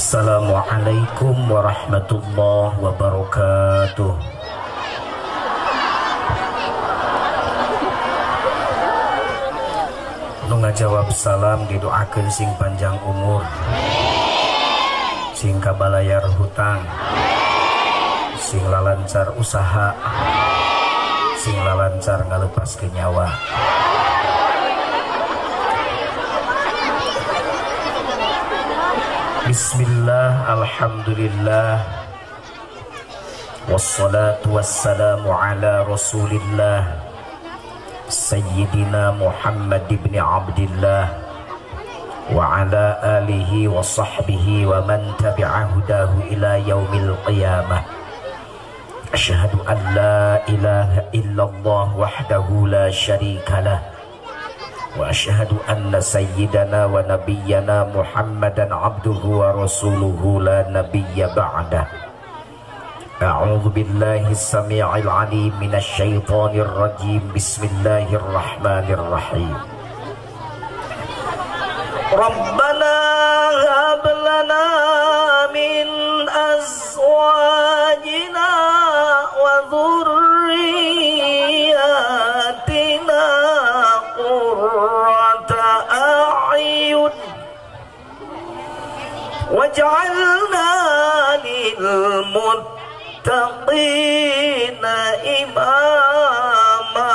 Assalamualaikum warahmatullahi wabarakatuh. Nu ngajawab salam didoakeun sing panjang umur, sing kabalayar hutang, sing lalancar usaha, sing lalancar ngalepaskeun nyawa. Bismillah, alhamdulillah, wassalatu wassalamu ala rasulillah Sayyidina Muhammad ibn Abdillah wa ala alihi wa sahbihi wa man tabi'a hudahu ila yaumil qiyamah. Asyhadu an la ilaha illallah wahdahu la syarika lah wa asyhadu anna sayyidana wa nabiyyana Muhammadan abduhu wa rasuluhu la nabiyya ba'dah. A'udzu billahi as-sami'il 'alim minasy syaithanir rajim. Bismillahirrahmanirrahim. Rabbana hab lana min azwajina wa dhurriyyatina qurrata a'yun waj'alna lil muttaqina imama.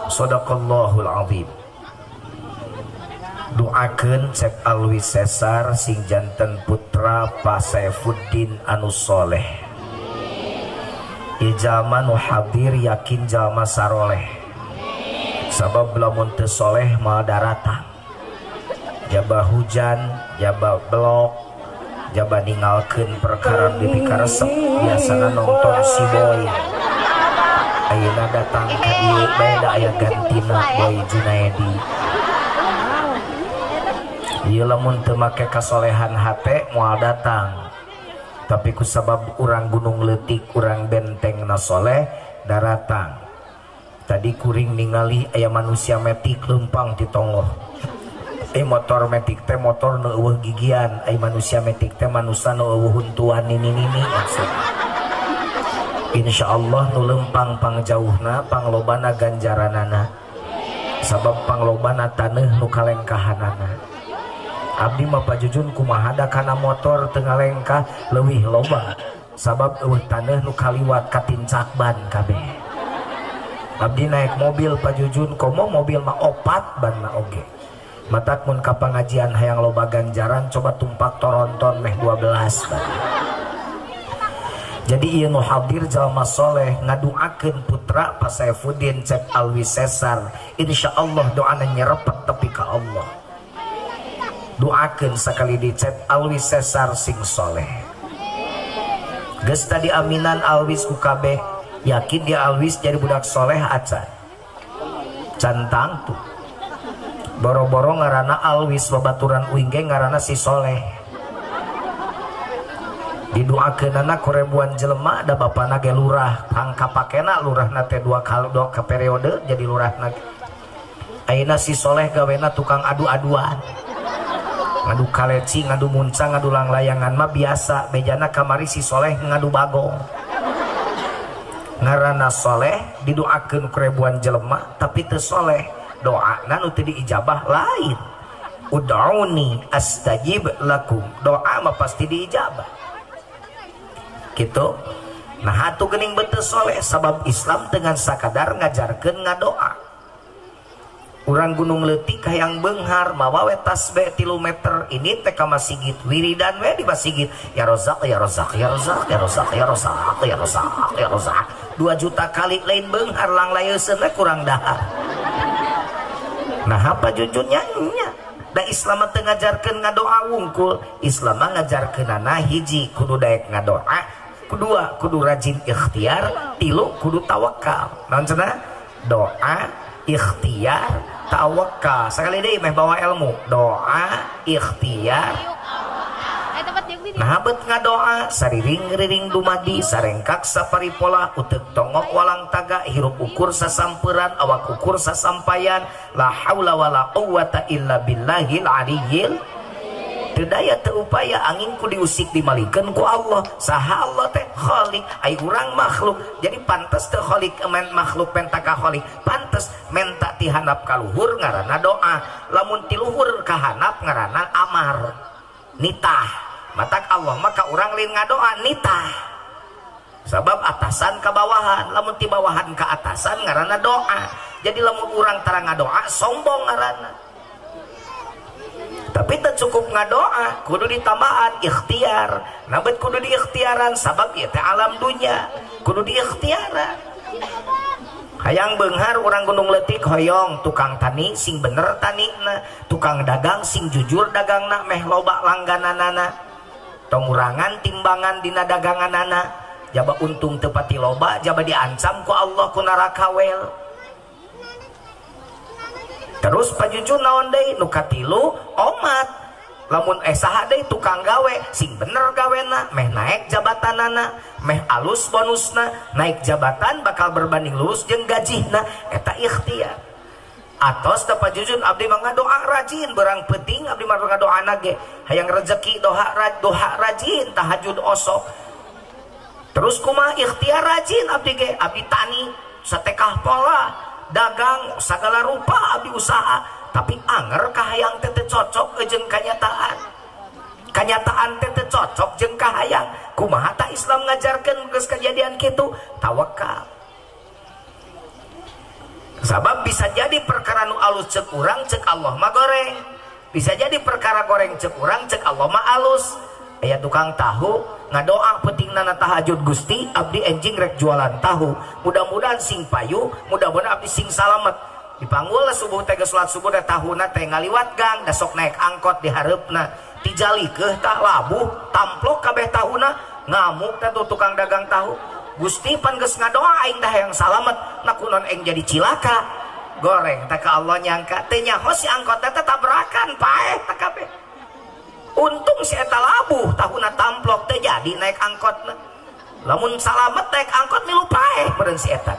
Shadaqallahul azim. Doakeun cek alwi sesar sing janten putra Pak Saifuddin anu soleh. Ijama nu hadir yakin jalma saroleh. Sabab lamun teu soleh mal daratang. Jaba hujan, jaba blok, jaba ningalkeun perkara dipika resep, biasana nonton si boy. Ayeuna datang ka dieu bae da aya gantina Boy Junaedi. Ieu lamun teu make kasolehan hate moal datang. Tapi kusabab urang gunung leutik, urang benteng na soleh daratang. Tadi kuring ningali aya manusia metik leumpang ti tongoh. Motor metik teh motor nu eueuh gigian, manusia metik teh manusia nu eueuh huntuan nini-nini maksud. Insyaallah nu leumpang pangjauhna panglobana ganjaranana. Sabab panglobana taneuh nu kalengkahanana. Abdi mah pajujun kumaha da kana motor teu ngalengkah leuwih loba. Sabab eueuh taneuh nu kaliwat katincak ban kabeh. Abdi naik mobil pajujun komo mobil mah opat ban mah oge. Matak mun ka pangajian hayang loba ganjaran coba tumpak toronton meh 12 ban. Jadi ieu nu hadir jalma soleh ngaduakeun putra Pak Saifuddin cek alwi sesar, insyaallah doana nyerepet tepi ka Allah. Doakeun sakali dicet alwi sesar sing soleh. Geus tadi aminan alwis ku kabeh, yakin dia alwis jadi budak soleh acan. Cantang tuh. Boro-boro ngaranna alwis babaturan uing ge ngaranna si soleh. Didoakeunana ku ribuan jelema da bapana ge lurah, hangka pakena lurahna teh dua periode jadi lurahna. Ayeuna si soleh gawena tukang adu-aduan. Ngadu kaleci, ngadu muncang, ngadu langlayangan mah biasa. Bejana kamari si soleh ngadu bagong. Ngaranna soleh didoakeun ku ribuan jelema tapi teu soleh. Doana nu teu diijabah lain. Ud'uni astajib lakum. Doa mah pasti diijabah. Gitu. Nah hatu geuning beuteus soleh sabab Islam dengan sakadar ngajarkeun ngadoa. Urang gunung leutik hayang beunghar mawa we tasbih 3 meter ini teh ka masigit wiridan we di masigit ya rozak ya rozak ya rozak ya rozak ya rozak ya rozak ya rozak 2 juta kali lain beunghar langlayeuskeun we kurang dahar. Nah apa jujurnya nya da Islam teu ngajarkeun ngadoa wungkul. Islam ngajarkeunana hiji kudu daek ngadoa, kedua kudu rajin ikhtiar, 3 kudu tawakal. Naon cenah? Doa, ikhtiar, tawakal. Sekali deui meh bawa ilmu. Doa, ikhtiar. Nah bet ngadoa sariring-riring dumadi sarengkak saparipola utek tongok walang taga hirup ukur sasamperan awak ukur sasampayan la haula wala quwata illa billahil aliyyil teu daya teu upaya anginku diusik dimalikeun ku Allah. Saha Allah teh? Khaliq, ai urang makhluk. Jadi pantes teu khaliq men makhluk penta ka khaliq, pantes menta ti handap ka luhur ngaranna doa, lamun ti luhur ka handap ngaranna amar nitah. Matak Allah maka urang lain ngadoa nitah, sabab atasan ke bawahan, lamun ti bawahan ke atasan ngaranna doa. Jadi lamun urang tara ngadoa sombong ngaranna. Tapi tak cukup ngadoa, kudu ditambahan ikhtiar. Nabet kudu diikhtiaran, sabab ieu teh alam dunya kudu diikhtiaran. Hayang beunghar urang Gunung Leutik hoyong tukang tani sing bener tanina, tukang dagang sing jujur dagangna, meh loba langgananana, tong urangan timbangan dina daganganana, jaba untung teu pati loba, jaba diancam ku Allah ku neraka wel. Terus pajujur naon deui nu katilu omat, lamun saha deui tukang gawe sing bener gawena, meh naik jabatanana, meh alus bonusna, naik jabatan bakal berbanding lurus jeung gajihna, eta ikhtiar. Atos da pajujur abdi mah ngadoa rajin, beurang penting abdi mah ngadoana ge hayang rezeki doa rajin, tahajud osok. Terus kumaha ikhtiar rajin abdi ge, abdi tani satekah pola, dagang segala rupa abdi usaha, tapi anger kahayang teh cocok jeung kanyataan teh cocok jeung kahayang. Kumaha ta Islam ngajarkeun geus kejadian kitu? Tawakal. Sabab bisa jadi perkara nu alus cek urang cek Allah mah goreng, bisa jadi perkara goreng cek urang cek Allah mah alus. Aya tukang tahu ngadoa pentingnana tahajud, Gusti abdi enjing rek jualan tahu, mudah-mudahan sing payu, mudah-mudahan abdi sing salamet. Dipanggul subuh teh geus salat subuh da tahuna teh ngaliwat gang, da sok naik angkot di hareupna, tijalikeun tah labuh tamplok kabeh tahuna, ngamuk teh tukang dagang tahu. Gusti pan geus ngadoa aing dah yang salamet, nakunon aing jadi cilaka. Goreng teh ka Allah nyangka teh nyaho si angkot teh tabrakan paeh teh kabeh. Untung si eta labuh tahuna tamplok teh jadi naik angkotna. Lamun salamet naik angkot milu paeh beureun si eta.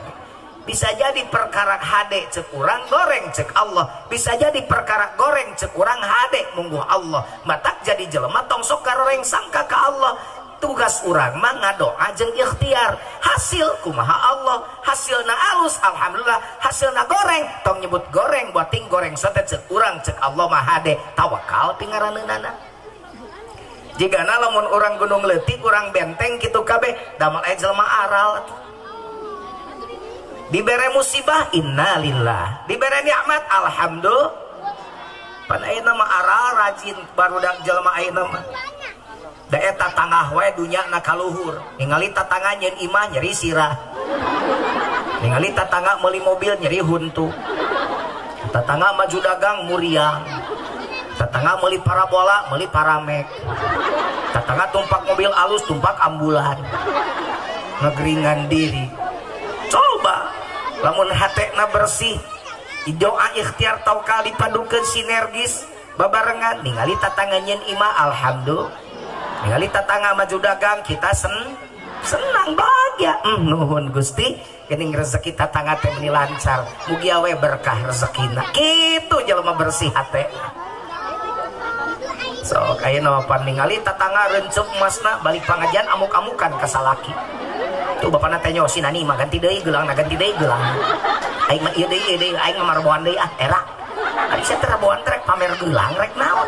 Bisa jadi perkara hade cek urang goreng cek Allah, bisa jadi perkara goreng cek urang hade mungguh Allah. Matak jadi jelema tong sok karoreng sangka ka Allah. Tugas urang mah ngadoa jeung ikhtiar. Hasil kumaha Allah, hasilna alus alhamdulillah, hasilna goreng tong nyebut goreng buating goreng sote cek urang cek Allah mah hade. Tawakal pingaraneunana. Jigana lamun orang Gunung Leutik, orang Benteng gitu kabeh, damal aya jelema aral. Dibere musibah innalillah, dibere nikmat alhamdulillah. Pan ayeuna mah aral rajin barudak jelema ayeuna mah. Da eta tangah wae dunyana kaluhur, ningali tatangga nyeun imah nyeri sirah. Ningali tatangga meuli mobil nyeri huntu. Tatangga maju dagang muriang. Tatangga meuli parabola, meuli paramek. Tatangga tumpak mobil alus, tumpak ambulan. Ngegeringan diri. Coba lamun hatena bersih, doa ikhtiar tawakal dipadukeun sinergis babarengan, ningali tatangga nyeun imah alhamdulillah. Ningali tatangga maju dagang kita senang bahagia. Nuhun Gusti, geuning rezeki tatangga teh meuni lancar, mugi awe berkah rezekina. Kitu jelema bersih hatena. So ayeuna pan ningali tatangga reuncuk emasna balik pangajian amuk-amukan ka salaki. Tuh bapana teh nyosi nani mah ganti deui geulangna, ganti deui gelang. Aing mah ieu deui aing mah marboan deui era. Ari sia teh raboan trek pamer gelang rek naon.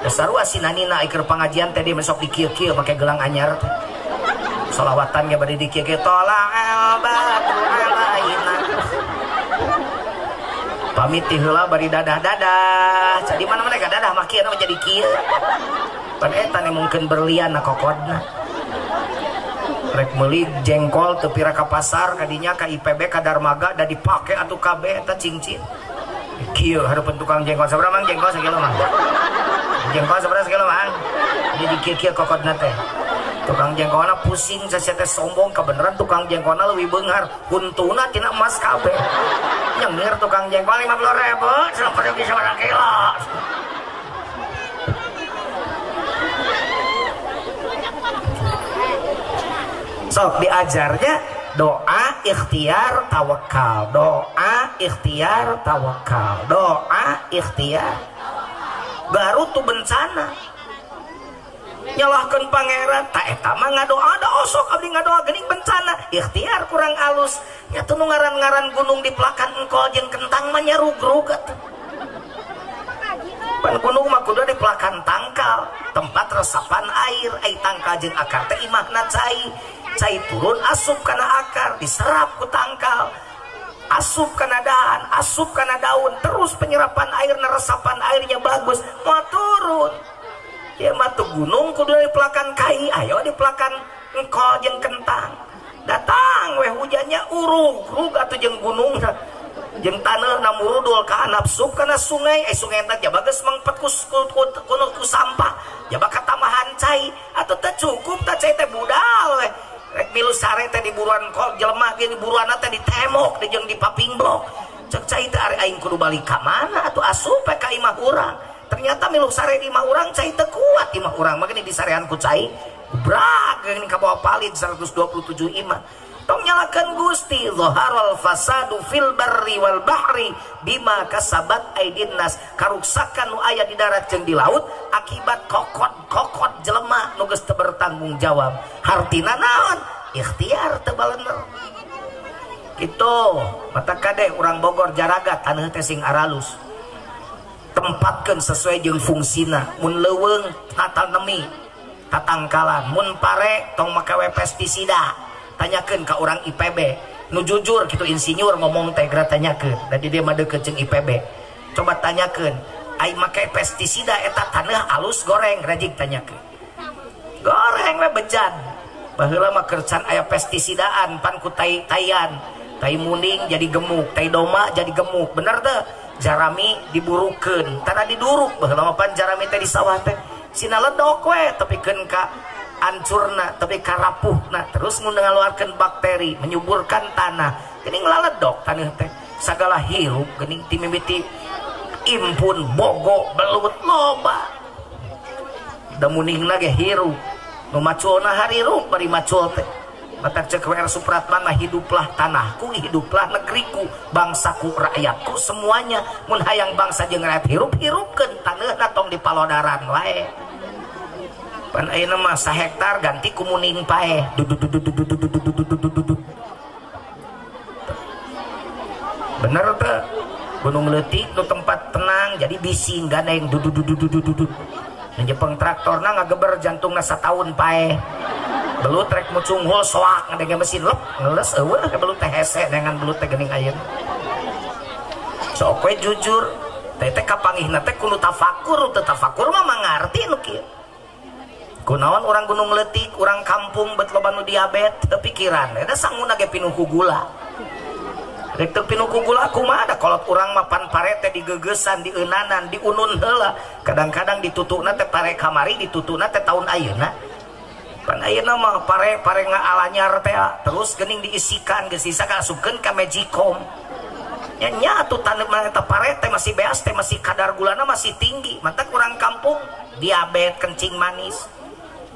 Dasar asinanina keur pangajian teh dia besok dikieu-kieu make gelang anyar teh. Sholawatan ge bade dikieu-kieu tola'al badru alaina. Pamit ti heula bari dadah-dadah. Jadi mana-mana ka dadah mah kieu jadi kieu. Pan eta mungkin berlian na kokodna. Rek meuli jengkol teu pira ka pasar kadinya ka IPB ka Darmaga da dipake atuh kabeh eta cincin. Kieu hareupeun tukang jengkol sabaraha mang jengkol sakilo mah. Jengkol sabaraha sakilo mang. Jadi kieu-kieu kokodna teh. Tukang jengkolna pusing sasia teh sombong kebeneran tukang jengkolna leuwih beunghar, huntuna tina emas kabeh. Nyengir tukang jengkol 50.000 sampai bisa barang kilo. Sok diajarnya doa ikhtiar tawakal, doa ikhtiar tawakal, doa ikhtiar. Garut tuh bencana nyalahkan pangeran tak eta mah ngadoa ada osok abdi ngadoa geuning bencana ikhtiar kurang alus nya teu nu ngaran-ngaran gunung di pelakan engkol jeung kentang mah nyarugrug atuh pan gunung mah kudu di pelakan tangkal tempat resapan air ai tangkal jeung akar teh imahna cai turun asup kana akar diserap ku tangkal asup kana dahan asup kana daun terus penyerapan air resapan airnya bagus mau turun ya mah tuh gunung kudu di pelakan kai ayo di pelakan engkol jeung kentang datang weh hujannya urug atuh jeung gunung jeung taneuh na murudul ka nafsu kana sungai sungai teh jabageus mangpet ku sampah jaba katamahan cai atuh teh cukup teh cai teh budal weh rek milu sare teh di buruan kol jelema ge di buruanna teh ditemok di jeung di paping blok cek cai teh ari aing kudu balik ka mana atuh asup ka imah urang ternyata milu sare di imah urang cai teu kuat imah urang mah gini disarean ku cai brak geuning ka bawah palit 127 imah tong nyalakeun Gusti zaharul fasadu fil barri wal bahri bima kasabat aidin nas karuksakan nu aya di darat jeung di laut akibat kokot jelema nu geus teu bertanggung jawab hartina naon ikhtiar teu balener kitu mata kade urang Bogor jaragat taneuh teh sing aralus tempatkeun sesuai jeung fungsina mun leuweung tatanemi tatangkalan mun pare tong make we pestisida tanyakeun ka urang IPB nu jujur gitu insinyur ngomong teh geura tanyakeun da di dieu mah deukeut jeung IPB coba tanyakeun ai make pestisida eta taneuh alus goreng rajik tanyakeun goreng we bejan baheula mah keur can aya pestisidaan pan ku tai-taian tai muning jadi gemuk tai doma jadi gemuk bener teh jarami diburukeun tara diduruk baheula mah pan jarami teh di sawah teh sina ledok we tepikeun ka ancurna tapi karapuhna terus ngaluarkeun bakteri menyuburkan tanah geuning laledok taneuh teh sagala hirup geuning ti mimiti impun bogo belut loba da muningna ge hirup nu maculna harirup bari macul teh matak cek WR Supratman mah hiduplah tanahku hiduplah negeriku bangsaku rakyatku semuanya mun hayang bangsa jeung rakyat hirup-hirupkeun taneuna tong di palodaran wae pan ayeuna mah 1 hektar ganti ku muning pae bener teh gunung leutik nu tempat tenang jadi bising gandeng Jepang traktorna ngageber jantungna sataun pae belut rek mucung hul soak ngadenge mesin lep ngeles eueuh ka belut teh hese dengan belut teh geuning ayeuna sok we jujur teh kapanggihna teh kudu tafakur teu tafakur mah mangarti nu kieu kunaon orang gunung leutik orang kampung bet loba nu diabetes teu pikiran eta sanguna ge pinuh ku gula rek teu pinuh ku gula kumaha da kolot urang mah pan pare teh digeugeussan dieunanan diunun heula kadang-kadang ditutuna teh pare kamari ditutuna teh taun ayeuna pan ayeuna mah pare ngaalanyar teh terus geuning diisikan geus sisa kasupkeun ka Magicom nya atuh tanaman eta pare teh masih beas teh masih kadar gulana masih tinggi mantap urang kampung diabetes kencing manis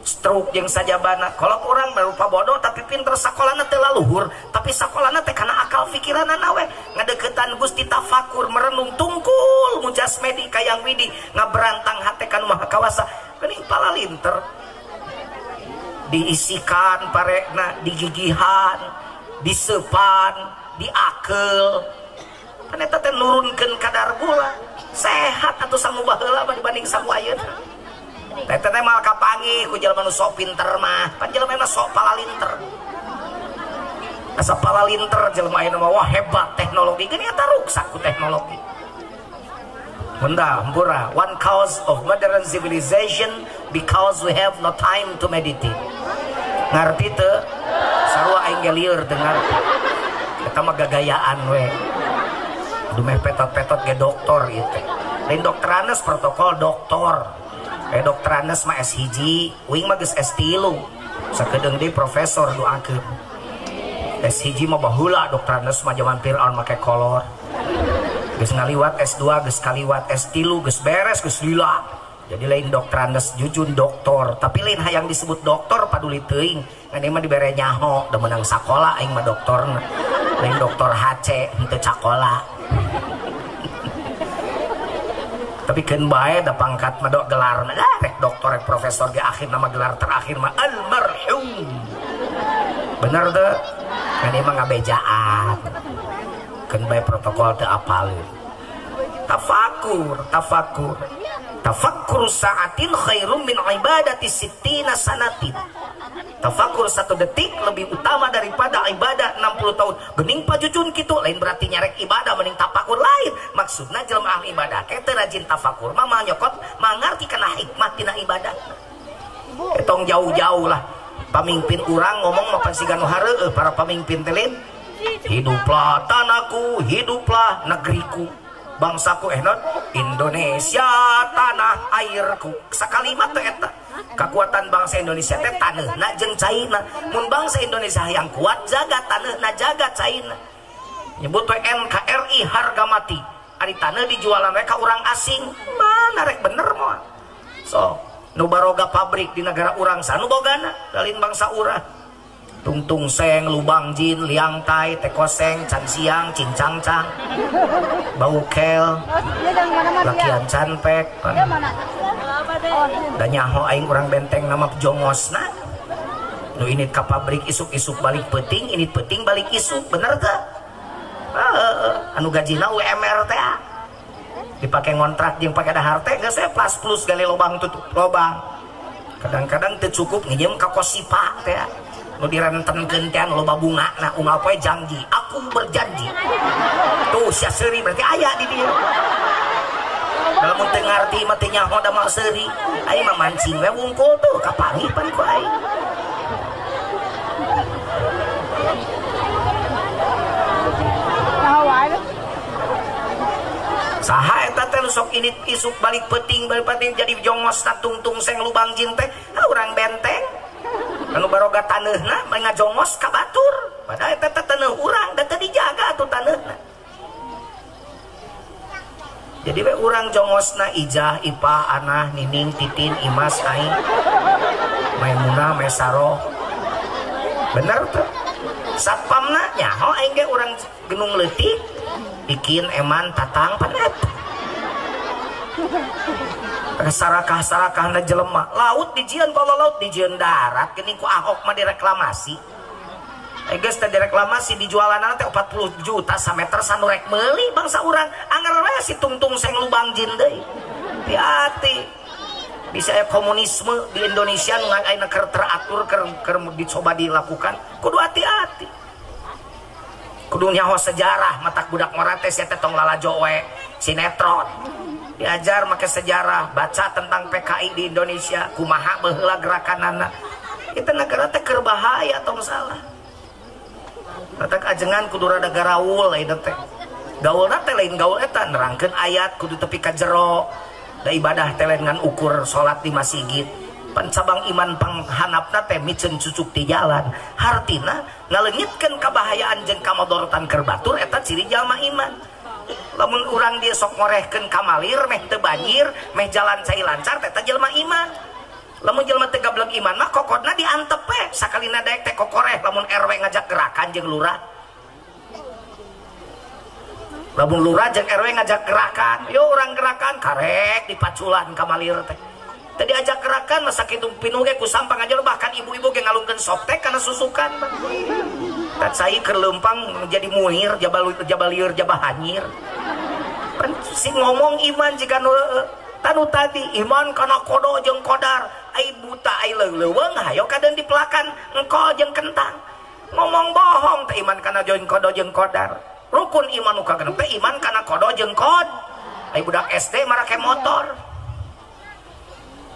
stroke jeung sajabana kalau orang berupa bodoh tapi pinter sakolana teh laluhur tapi sakolana teh kana akal pikiranana we ngadeuketan Gusti tafakur merenung tungkul mujas medi kayang widi ngaberantang hate kanu maha kawasa geuning palalinter diisikan parekna digigihan disepan diakel kan eta teh nurunkeun kadar gula sehat atuh sangu baheula dibanding sangu ayeuna teh teh mal kapanggih ku jelema nu sok pinter mah pan jelema mah sok palalinter asa palalinter jelema ayeuna mah wah hebat teknologi geuning eta ruksak ku teknologi benda hampura one cause of modern civilization because we have no time to meditate ngarti teu sarua aing ge lieur dengar eta mah gagayaan we dumeh petot-petot ge doktor ieu lain dokter protokol doktor dokter Anes mah S1 uing mah geus S3 sakedeung deui profesor doakeun S1 mah baheula dokter Anes mah zaman Firaun make kolor geus ngaliwat S2 geus kaliwat S3 geus beres geus lila jadi lain dokter Anes jujun doktor tapi lain hayang disebut doktor paduli teuing ngan mah dibere nyaho da meunang sakola aing mah doktorna lain dokter HC henteu cakola Tapi kan bae da pangkat mah gelar rek doktor rek profesor ge akhir nama gelar terakhir mah almarhum. Bener tuh kan emang ngabejaan kan bae protokol teu apal. Tafakkur sa'atin khairum min ibadati sittina sanatin. Tafakkur 1 detik lebih utama daripada ibadah 60 tahun. Gening pajucun kitu lain berarti nyarek ibadah mending tafakur lain. Maksudna jelema ahli ibadah teh rajin tafakur mah nyokot mangarti kana hikmah tina ibadah. Etong jauh-jauh lah pamimpin urang ngomong mah pasti ganu hareueuh para pamimpin teh lain. Hiduplah tanahku, hiduplah negeriku. Bangsaku non Indonesia tanah airku. Sakalimat teh eta. Kekuatan bangsa Indonesia teh taneuhna jeung caina. Mun bangsa Indonesia yang kuat jaga taneuhna jaga caina. Nyebut we NKRI harga mati. Ari taneuh dijualan mereka orang asing. Mana rek bener moal. So, nu baroga pabrik di negara urang sanu bogana dalin bangsa urang. Tungtung seng, lubang jin, liang tai, teko seng, can siang, cincang cang, bau kel, lakian canpek, dan nyaho aing urang benteng nama jongosna. Nu init ka pabrik isuk-isuk balik peting, init peting balik isuk, bener teh? Anu gajina UMR teh, dipake ngontrak jeung pake dahar teh, geus plus gali lobang tutup lobang. Kadang-kadang teu cukup nginjem ka kosipa teh. Nu direntenkeun teh loba bunga na unggal poe janji aku berjanji tuh sia seuri berarti aya di dieu kalau mun teu ngarti mah teu nyaho da mal seuri aing mah mancing we wungkul tuh kapangipan ku aing saha eta teh sok init isuk balik peting jadi jongosna tungtung seng lubang jin teh urang benteng anu baroga taneuhna mah ngajongos ka batur padahal eta taneuh urang da teu dijaga atuh taneuhna. Jadi we urang jongosna Ijah, Ipah, Anah, Nining, Titin, Imas, Aing, Maimunah, Mesaro. Bener tuh. Satpamna nyaho aing ge urang genung leutik, Ikin, Eman, Tatang, panet. Sarakah-sarakah na jelema laut dijieun kalau laut dijieun darat geuning ku Ahok mah direklamasi geus teh direklamasi dijualanna teh 40 juta sameter sanu rek meuli bangsa urang anggar we si tungtung seng lubang jin deui hati bisa aya komunisme di Indonesia nu ayeuna keur teratur keur dicoba dilakukan kudu hati-hati kudu nyaho sejarah matak budak mora teh sia teh tong lalajo we sinetron diajar make sejarah baca tentang PKI di Indonesia kumaha baheula gerakanana itu negara teh keur bahaya tong salah matak ajengan kudu rada garawul eta teh gaulna teh lain gaul eta nerangkeun ayat kudu tepi ka jero da ibadah teh lain ngan ukur salat di masjid pancabang iman panghanapna teh miceun cucuk di jalan hartina ngaleungitkeun kabahayaan jeung kamodorotan keur batur eta ciri jalma iman. Lamun urang dia sok ngorehkeun kamalir meh teu banjir meh jalan cai lancar teh jelema iman. Lamun jelema teu gablek iman mah kokodna diantep we sakalina daek teh kokoreh lamun RW ngajak gerakan jeung lurah. Lamun lurah jeung RW ngajak gerakan, yo urang gerakan karek dipaculan kamalir teh. Teu diajak gerakan mah sakitu pinuh ge ku sampang aja bahkan ibu-ibu ge ngalungkeun sok teh kana susukan. Dan saya kerlempang menjadi muhir jabalieur jabahanyir kan si ngomong iman jika tanu tadi iman kana kodo jeung kodar ai buta ai leuleuweung hayo kadeun dipelakan engko jeung kentang ngomong bohong teh iman kana jeung kodo jeung kodar rukun iman nu kagenep teh iman kana kodo jeung kod ai budak SD marake motor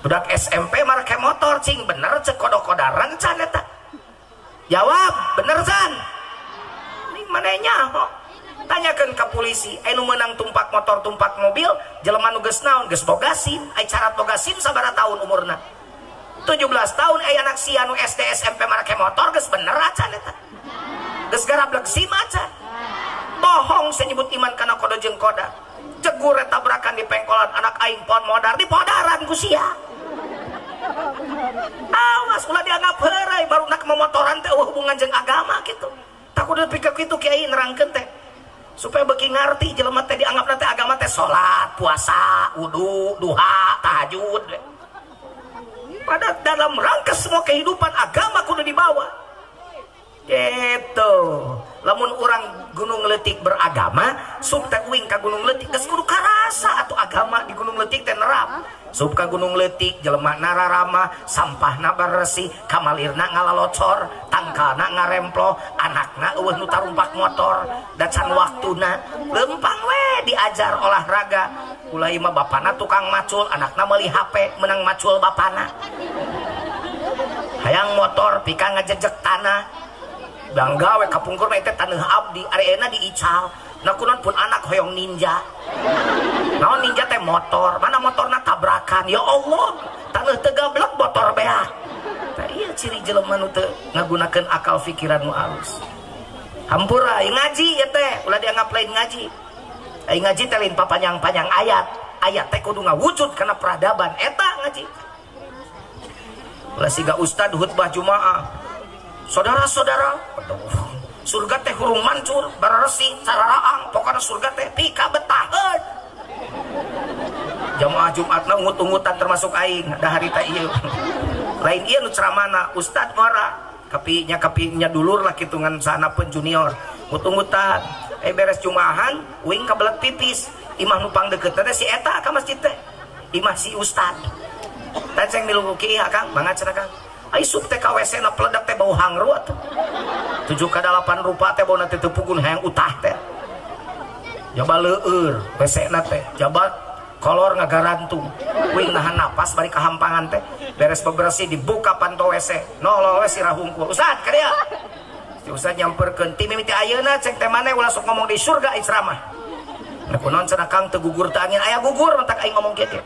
budak SMP marake motor cing bener cek kodo-kodaran can eta jawab bener san ini manehnya tanyakan ke polisi anu menang tumpak motor tumpak mobil jelema nu geus naon geus boga SIM ai cara boga SIM sabaraha tahun umurna 17 tahun ai anak si anu SD SMP make motor geus bener acan eta geus garablek SIM acan bohong saya nyebut iman kana kodo jeung koda jegur tabrakan di pengkolan anak aing pon modar di podaran ku sia awas ulah dianggap heureui baru nak memotoran teh hubungan jeung agama gitu takut pikir kitu kiai nerangkeun teh supaya beki ngarti jelema teh dianggap nanti agama teh salat, puasa, wudu, duha, tahajud. Pada dalam rangka semua kehidupan agama kudu dibawa. Gitu. Lamun orang Gunung Letik beragama, sub teh uing ka Gunung Letik geus kudu karasa atuh agama di Gunung Letik teh nerap. Sub ka Gunung Letik jelema nararama, sampahna bersih, kamalirna ngalalocor, tangkalna ngaremplo, anakna eueuh nu tarumpak motor, dan can waktuna lempang we diajar olahraga. Ulah mah bapana tukang macul, anakna meuli HP menang macul bapana. Hayang motor pika ngajejek tanah. Bangga we kapungkurna teh taneuh abdi, areena diical. Nah kunaon pun anak hoyong ninja. Naon ninja teh motor, mana motorna tabrakan. Ya Allah, taneuh teu gablek motor beak. Tah ieu ciri jelema nu teu ngagunakeun akal pikiran nu alus. Hampura ngaji ya teh, ulah dianggap lain ngaji. Ai ngaji teh lain papanjang-panjang ayat. Ayat teh kudu ngawujud kana peradaban eta ngaji. Ulah siga ustad khutbah Jumaah. Saudara-saudara, surga teh hurung mancur, bararesi, sararaang, pokoknya surga teh pika betaheun. Jamaah Jumatna ungut-ungutan termasuk aing, dahari teh ieu. Lain ieu nu ceramana, ustad ngora, kapinya dulur lah kitu ngan sanapeun junior. Ungut-ungutan, beres Jumaahan, uing kabelet pipis, imah nupang deukeut teh si eta ka masjid teh. Imah si ustad. Tah ceng milugu kieu Kang, banget cenah Kang. Ai sup teh ka WC na peledak teh bau hangru atuh. 7-8 rupa teh bau na teh tepugun hayang utah teh. Jaba leueur WC na teh, jaba kolor ngagarantung. Uing nahan napas bari kahampangan teh. Beres bebersih dibuka panto WC. Nolol we sirah hungkul. Ustad ka dieu. Si ustad nyamperkeun ti mimiti ayeuna cek teh maneh ulah sok ngomong di surga ai ceramah. Nah kunaon cenah Kang teu gugur teh angin aya gugur mentak aing ngomong kieu.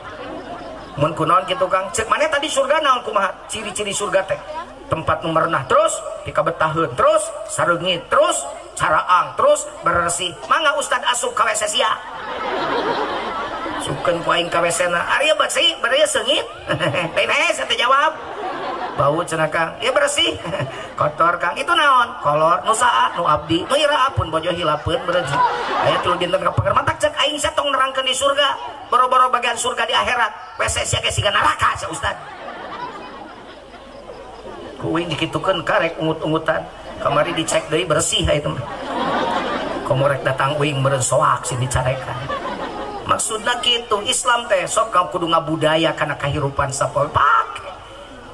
Mun kunaon kitu Kang cek maneh tadi surga naon kumaha ciri-ciri surga teh tempat nu merenah terus pika betaheun terus sareungit terus caraang terus bersih mangga ustad asup ka WC sia sukeun ku aing ka WC na ari bersih bari seungit lain saya teh jawab bau cenah Kang ieu bersih kotor Kang itu naon kolor nu saa nu abdi nu ira pun bojo hilapeun bersih aya 3 dinten ka pangeran mantak cek aing satong nerangkeun di surga boro-boro bagian surga di akhirat WC sia ge siga neraka sia ustad kuing dikitukeun karek ungut-ungutan kamari dicek deui bersih itu komorek datang uing meureun soak sih dicarekan maksudna kitu Islam teh sok kudu ngabudaya kana kahirupan sapoe pake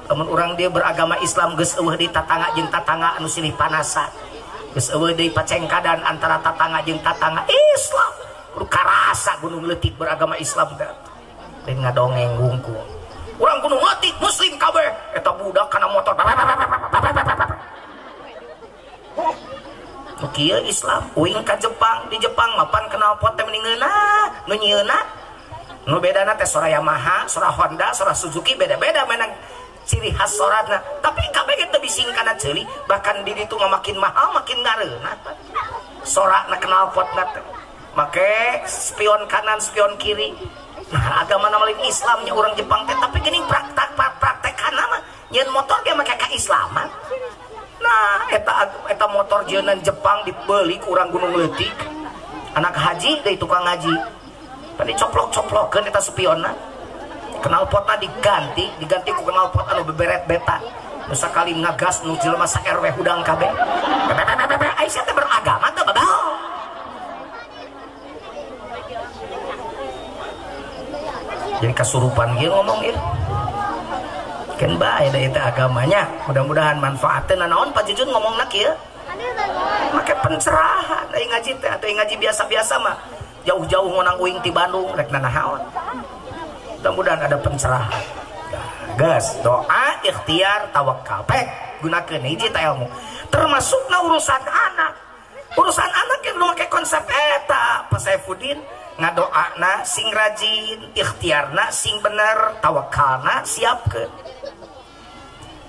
temen urang dia beragama Islam geus eueuh di tatangga jeung tatangga anu silih panasan geus eueuh deui pacengkadan antara tatangga jeung tatangga Islam kudu karasa Gunung Letik beragama Islam teh lain ngadongeng hungkul urang Gunung Letik muslim kabeh eta budak kana motor kieu Islam uing ka Jepang di Jepang mapan kenal pot teh meningeuna nu nyieuna nu bedana teh sora Yamaha sora Honda sora Suzuki beda-beda menang ciri khas soratna tapi kabeh teh bising kana ceuli bahkan di ditu makin mahal makin ngareuna soratna kenal potna teh make spion kanan spion kiri nah agama lain Islamnya orang Jepang teh tapi geuning praktekanna mah nyeun motor ge make ka Islaman nah eta motor jeunan Jepang dibeli ku urang Gunung Letik anak haji deui tukang ngaji tadi coplok-coplokeun eta spionna knalpotna diganti ku knalpot anu beberet beta nu sakali ngagas nu jelema sa RW hudang kabeh Aisyah teh beragama teh babal jadi kasurupan gitu ngomong ieu kan bae da eta agamanya mudah-mudahan manfaatna naon Pak Jujun ngomongna kieu make pencerahan ai ngaji teh atuh ngaji biasa-biasa mah jauh-jauh ngonang uing ti Bandung rek nanahaon mudah-mudahan ada pencerahan gas doa ikhtiar tawakal pek gunakeun hiji ta ilmu termasukna urusan anak yang lu make konsep eta Pak Saifuddin ngadoana sing rajin ikhtiarna sing bener tawakalna siapkeun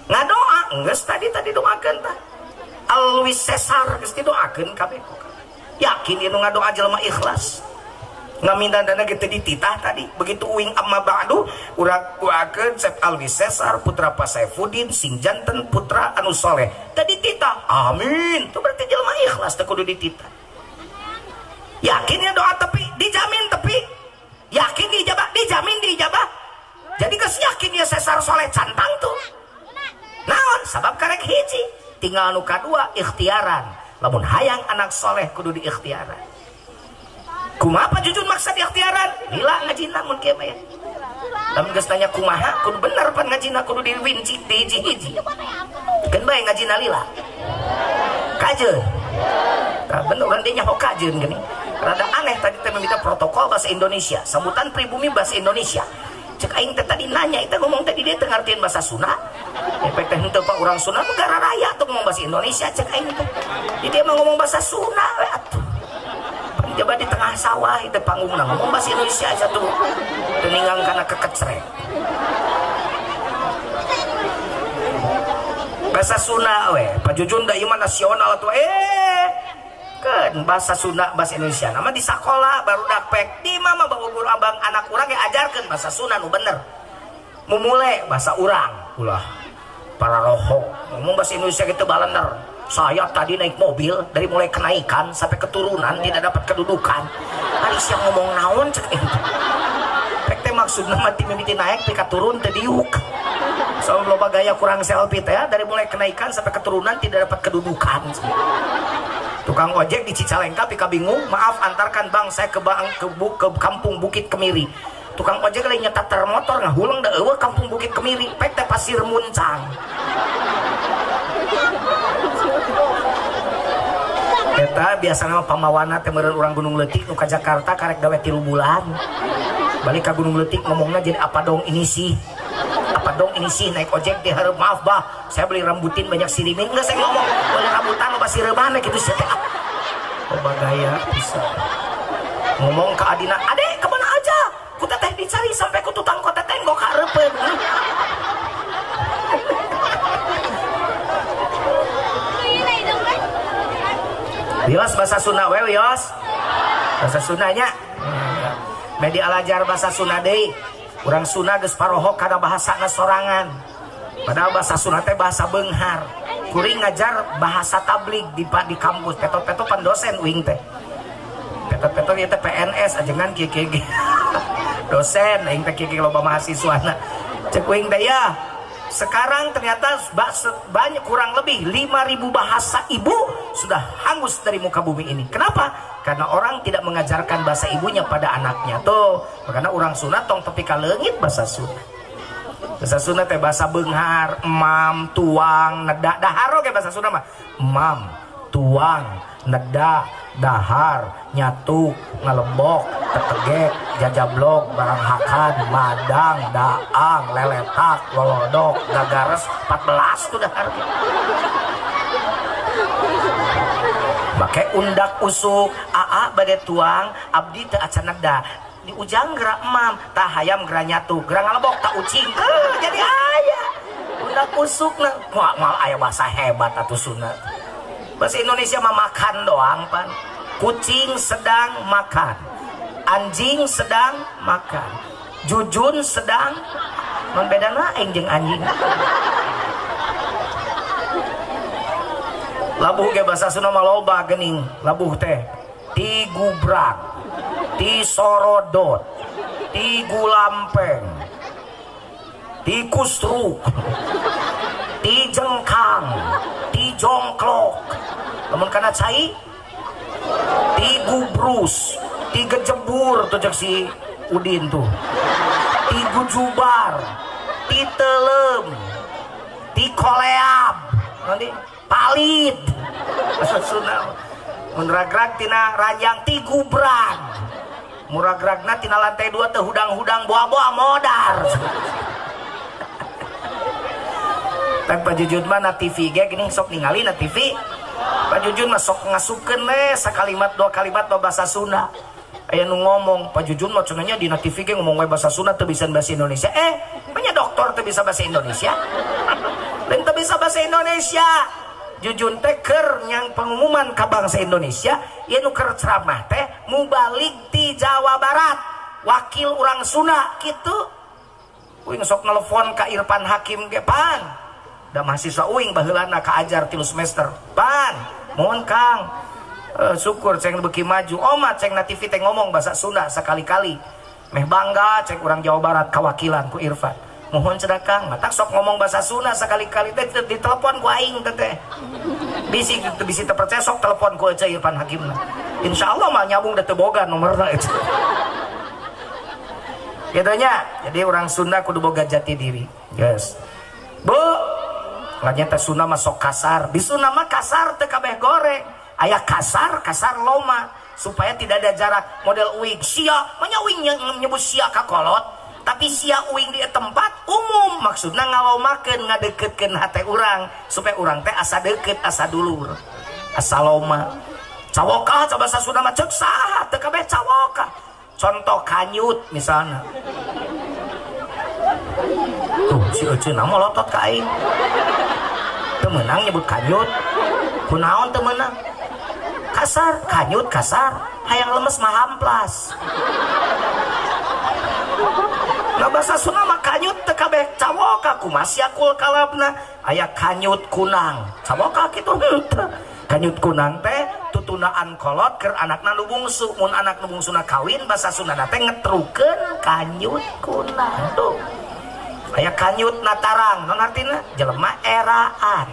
ngadoa geus tadi doakeun tah alwis sesar geus didoakeun kabeh yakin ieu ngadoa jelema ikhlas ngaminta dana gitu dititah tadi begitu uing amma ba'du urang doakeun Sep Alwi Sesar putra Pak Saifuddin sing janten putra anu soleh tadi titah amin itu berarti jelema ikhlas teh kudu dititah Yakin ya doa tepi dijamin tepi, yakin diijabah dijamin diijabah. Jadi geus yakin ya sesar soleh cantang tuh naon sabab karek hiji tinggal nu kadua ikhtiaran. Lamun hayang anak soleh kudu diikhtiaran. Kumaha Pak Jujun maksa diikhtiaran? Lila ngajina mun kieu mah ya. Lamun geus tanya kumaha kudu bener pan ngajina kudu diwinci di hiji-hiji. Keun bae ngajina lila. Kajeun. Tah bener kan dia nyaho kajeun geuning. Rada aneh tadi teh meminta protokol bahasa Indonesia, sambutan pribumi bahasa Indonesia. Cek aing teh tadi nanya eta ngomong tadi dia teu ngartieun bahasa Sunda. Efek teh henteu Pak urang Sunda negara raya tuh ngomong bahasa Indonesia cek aing teh. Jadi dia mah ngomong bahasa Sunda we atuh. Coba di tengah sawah itu panggungna ngomong bahasa Indonesia aja tuh. Teningang kana kekecrek. Bahasa Sunda we, Pak Jujun da ieu mah nasional tuh kan bahasa Sunda bahasa Indonesia nama di sekolah baru dakpek di mama bawa guru abang anak urang yang ajarkan bahasa Sunda nu bener memulai bahasa urang ulah para rohok ngomong bahasa Indonesia gitu balener. Saya tadi naik mobil dari mulai kenaikan sampai keturunan tidak dapat kedudukan hari siang ngomong naon cek pek teh maksudna mati mimiti naik pika turun teh diuk soal loba gaya kurang selfie teh dari mulai kenaikan sampai keturunan tidak dapat kedudukan. Tukang ojek di Cicalengka pika bingung, maaf antarkan bang saya ke kampung Bukit Kemiri. Tukang ojek lain nyetak termotor ngahulang da eueuh kampung Bukit Kemiri, pek teh Pasir Muncang. Eta biasa nama pamawana teh meureun urang Gunung Leutik nu ka Jakarta karek dawe 3 bulan. Balik ka Gunung Leutik ngomongna jadi apa dong ini sih? Apa dong ini sih naik ojek di hareup maaf bah saya beli rambutin banyak sirimin enggak saya ngomong beli rambutan loba sireubana gitu sih loba gaya bisa ngomong ke adina ade kemana aja ku teteh dicari sampai ku tutang ku teteh nggo kareupeun Bios bahasa Sunda we Bios bahasa Sundanya media alajar bahasa Sunda deui. Urang Sunda geus parohok kana bahasana sorangan. Padahal bahasa Sunda teh bahasa beunghar. Kuring ngajar bahasa tablik di kampus. Petot-petot pan dosen uing teh. Petot-petot ieu teh PNS ajengan kieu dosen aing teh kieu loba mahasiswana. Cek uing teh ya. Sekarang ternyata banyak kurang lebih 5.000 bahasa ibu sudah hangus dari muka bumi ini. Kenapa? Karena orang tidak mengajarkan bahasa ibunya pada anaknya tuh. Karena orang Sunda tong tepi ka leungit bahasa Sunda. Bahasa Sunda teh bahasa beunghar, emam, tuang, neda, dahar oge bahasa Sunda mah. Emam, tuang, neda, dahar, nyatu, ngalebok, tetegek, jajablok, barang hakan, madang, daang, leletak, lolodok, gagares, 14 tuh dahar. Make undak usuk, aa bade tuang, abdi teu acan neda. Di ujang gerak emam, tah hayam gerak nyatu, gerak ngalebok tak ucing. Jadi aya. Undak usuk na, mal aya bahasa hebat atuh Sunda. Bahasa Indonesia mah makan doang pan. Kucing sedang makan, anjing sedang makan, Jujun sedang non bedana aing jeung anjing. Labuh ge bahasa Sunda mah loba geuning. Labuh teh ti gubrak, ti sorodot, ti gulampeng, ti kustruk, ti jengkang, ti jongklok. Lamun kana cai ti gubrus, ti gejebur tuh cek si Udin tuh, ti gujubar, ti telem, ti koleab, nanti palit, Sunda, munragrag tina ranjang ti gubran, muragragna tina lantai 2 teh hudang-hudang boa-boa modar. Tanpa Jujun mah na TV ge gini sok ningali na TV. Pak Jujun masuk ngasukeun we sakalimat 2 kalimat bahasa Sunda. Aya nu ngomong Pak Jujun mah cenanya di TV ge ngomong we bahasa Sunda teu bisa bahasa Indonesia. Banyak dokter teu bisa bahasa Indonesia. Lain teu bisa bahasa Indonesia. Jujun teh keur nyang pengumuman ka bangsa Indonesia, ieu nu keur ceramah teh mubalik ti Jawa Barat. Wakil urang Sunda kitu. Uing sok nelpon ka Irfan Hakim ge pan. Da mahasiswa uing baheulana kaajar 3 semester. Pan, mohon Kang. syukur ceng beki maju oma ceng na TV teh ngomong bahasa Sunda sekali-kali meh bangga ceng orang Jawa Barat kawakilan ku Irfan mohon sedekah mata sok ngomong bahasa Sunda sekali-kali teh di telepon ku aing teh bisi terpercaya sok telepon ku aja Irfan Hakimna insyaallah mah nyambung da teu boga nomorna itu gitunya. Jadi orang Sunda kudu boga jati diri guys bu nganya teh Sunda mah sok kasar di Sunda mah kasar teu kabeh goreng aya kasar loma supaya tidak ada jarak model uing sia manya uing nyebut sia kakolot tapi sia uing di tempat umum maksudna ngalomakeun ngadeukeutkeun hate urang supaya urang teh asa deukeut asa dulur asa loma. Cawokah coba bahasa Sunda mah ceuk saha teu kabeh cawokah contoh kanyut misalnya tuh si Ece nama lotot ka aing teu meunang nyebut kanyut kunaon teu meunang kasar kanyut kasar hayang lemes mah hamplas. Nah bahasa Sunda mah kanyut teu kabeh cawoka kumaha siakul kalabna aya kanyut kunang cawoka kitu henteu kanyut kunang teh tutunaan kolot keur anakna nu bungsu mun anak nu bungsuna kawin bahasa Sunda teh ngetrukeun kanyut kunang tuh aya kanyut na tarang non artina jelema eraan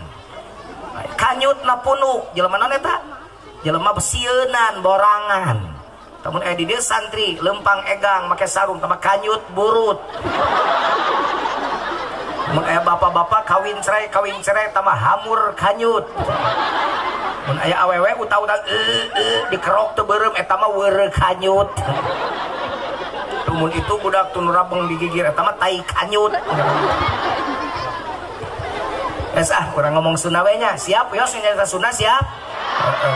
kanyut na punuk jelema naon eta jelema besieunan borangan tamun aya di dieu santri lempang egang make sarung tama kanyut burut mun aya bapak-bapak kawin cerai tama hamur kanyut mun aya awewe utah-utah dikerok teu beureum eta mah weureu kanyut mun itu budak tunu rabeng digigir eta mah tai kanyut. Urang ngomong Sunda we nya siap yos nyarita Sunda siap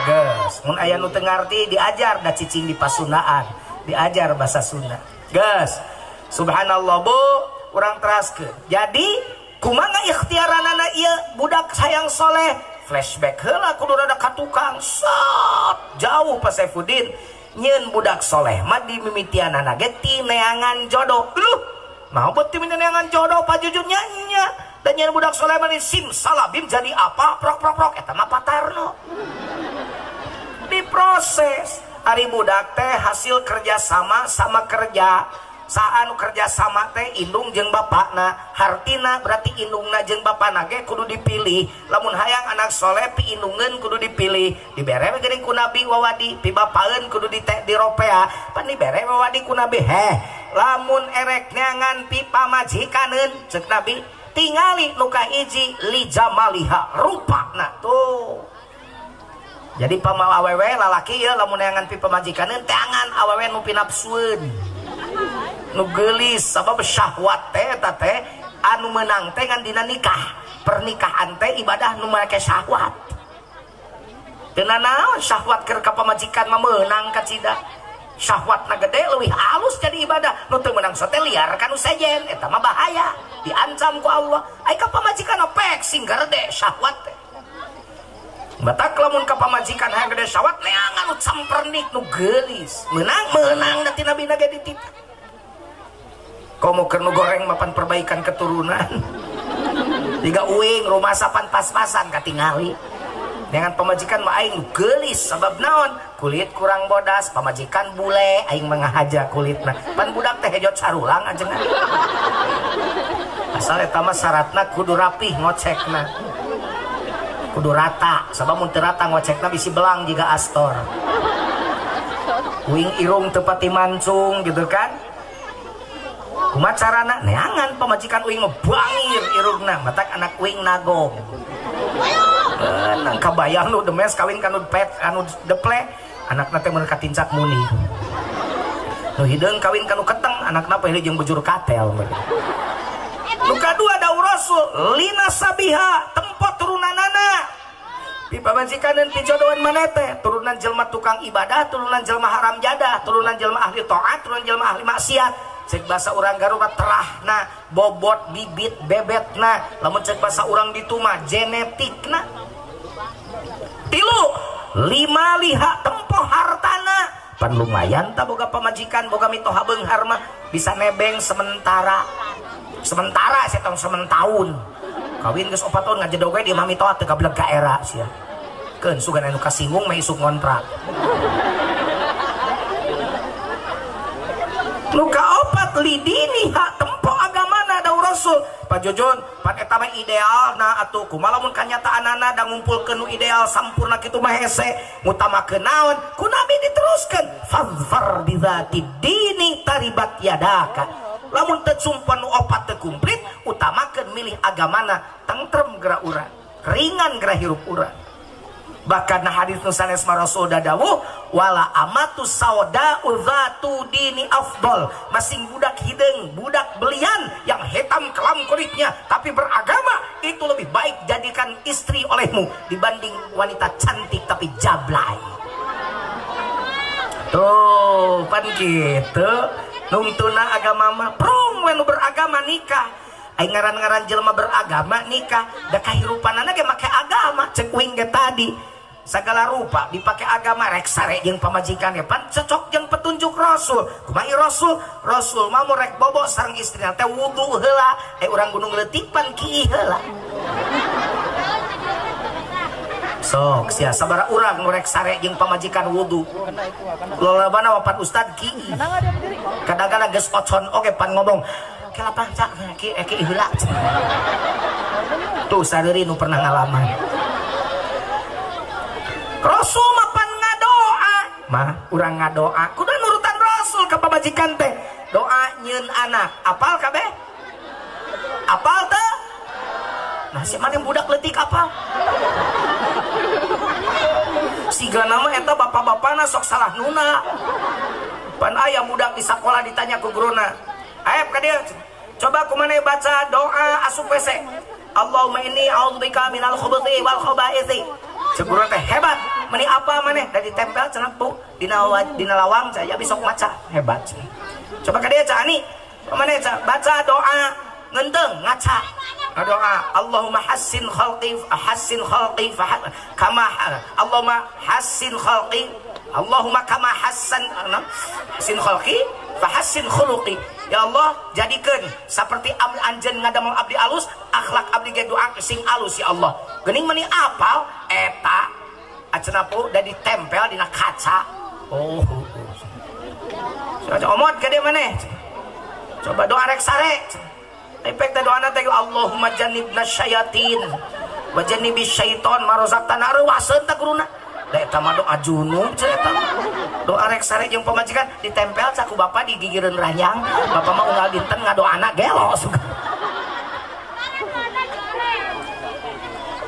geus mun aya nu teu ngarti diajar da cicing di Pasundaan diajar bahasa Sunda geus subhanallah bu urang teraskeun jadi kumaha ikhtiaranana ieu budak sayang soleh flashback heula kudu rada ka tukang sot jauh pas Saifuddin nyeun budak soleh mah di mimitianana ge ti neangan jodoh mau bet ti neangan jodoh pajujurnya nya dan nyeun budak soleh mah sim salabim jadi apa prok eta mah patarno diproses ari budak teh hasil kerja sama kerja saanu kerja sama teh indung jeung bapakna hartina berarti indungna jeung bapana ge kudu dipilih lamun hayang anak soleh pi indungeun kudu dipilih dibere we geuning ku nabi wawadi pi bapaeun kudu diropea pan dibere wawadi ku nabi lamun erek neangan pi pamajikaneun ceuk nabi tingali nu kahiji li jamaliha rupana tuh jadi pama awewe lalaki ya lamun neangan pi pamajikaneun teangan awewe nu pinapsueun nu geulis sabab syahwat teh eta teh anu meunang teh ngan dina nikah pernikahan teh ibadah nu make syahwat teu naon syahwat keur ka pamajikan mah meunang ka cida syahwatna gede leuwih halus jadi ibadah nu teu meunang teh liar kanu sejen eta mah bahaya diancam ku Allah ai ka pamajikan pek sing gede syahwat teh batak lamun ka pamajikan hayang gede syahwat neangan nu campernik nu geulis meunang da tina bina ge dititah komo keur nu goreng mapan perbaikan keturunan tiga uing rumah sapan pas-pasan katingali dengan pamajikan mah aing geulis sabab naon kulit kurang bodas pamajikan bule aing mangahaja kulitna pan budak teh hejot sarulang ajengan asal eta mah syaratna kudu rapih ngocekna kudu rata sabab mun teu rata ngocekna bisi belang jiga astor uing irung teu pati mancung gitu kan kumaha carana neangan pamajikan uing mah bangir irungna matak anak uing nagong nang kabayang nu demes kawin kanu pet anu deple anakna teh mun katincak muni nu hideung kawin kanu keteng anakna peuh jeung bujur katel nu kadua dawu Rasul lina sabiha tempo turunanana di pamajikan pi jodohan maneh teh turunan jelema tukang ibadah turunan jelema haram jadah turunan jelema ahli taat turunan jelema ahli maksiat cek bahasa orang Garut terahna bobot bibit bebetna lamun cek bahasa orang dituma genetikna tilu lima liha tempo hartana pan lumayan tak boga pamajikan boga mitoha beunghar mah bisa nebeng sementara sih tong sementahun kawin geus 4 tahun ngajedog we di mah mitoha teu kableg ka era sia diajakeun sugan anu kasinggung mah isuk ngontrak. Nu kaopat lidini hak tempo agamana daun Rasul. Pak Jojon, pan eta mah idealna atuh kumaha lamun kanyataanana da ngumpulkeun nu ideal sampurna kitu mah hese ngutamakeun naon? Ku Nabi diteruskeun fadfar bidzati dini taribat yadaka. Lamun teu sumpah nu opat teu kumplit utamakeun milih agamana tentrem geura urang, ringan geura hirup urang. Bahkan hadis nusanes Rasul dawuh wala amatu sauda uzatu dini afdol, masing budak hideung budak belian yang hitam kelam kulitnya tapi beragama itu lebih baik jadikan istri olehmu dibanding wanita cantik tapi jablay. Tuh pan gitu nuntuna agama mah prong when beragama nikah. Ai ngaran-ngaran jelema beragama nikah da kahirupanana ge make agama cek uing ge tadi segala rupa dipakai agama rek sare jeung pamajikannya pan cocok jeung petunjuk Rasul. Kumaha Rasul mah mun rek bobo sareng istrina teh wudu heula urang gunung leutik-pan kieu heula. Sok sia sabaraha urang nu rek sare jeung pamajikan wudu. Lolobana wapat ustad kieu. Kadang-kadang geus ocon oge pan ngomong kelapang cak ki heula. Tuh sadeuri nu pernah ngalaman. Rasul mapan ngadoa mah urang ngadoa kudu nurutan Rasul ka pamajikan teh doa nyeun anak apal kabeh apal teh nah si mana budak leutik apal siga nama eta bapak-bapana sok salah nuna pan aya budak di sekolah ditanya ku guruna aep ka dieu coba kumaneh baca doa asup WC Allahumma inni a'udzubika minal khubuthi wal khaba'ithsi. Cekuran teh hebat. Meni apa maneh da ditempel cenah Bu dina lawang saya besok maca hebat. Coba ka dieu Ani. Maneh baca doa ngeunteung ngaca. Doa Allahumma hassin khalqi kama Allahumma hassin khalqi Allahumma kama hassin khalqi fa hassin khuluqi. Ya Allah jadikan seperti anjeun ngadamel abdi alus akhlak abdi ge doa sing alus ya Allah. Geuning meuni apal eta acenah pu da ditempel dina kaca. Oh. Coba omot ka dieu maneh. Coba doa rek sare. Efek teh doana teh Allahumma jannibna syayatin wa jannibis syaiton ma razaqtana reuwaseun teh guruna. Da eta mah doa junub cerita. Doa rek sare jeung pamajikan ditempel caku bapa digigireun ranjang. Bapa mah unggal dinten ngadoana gelo suka.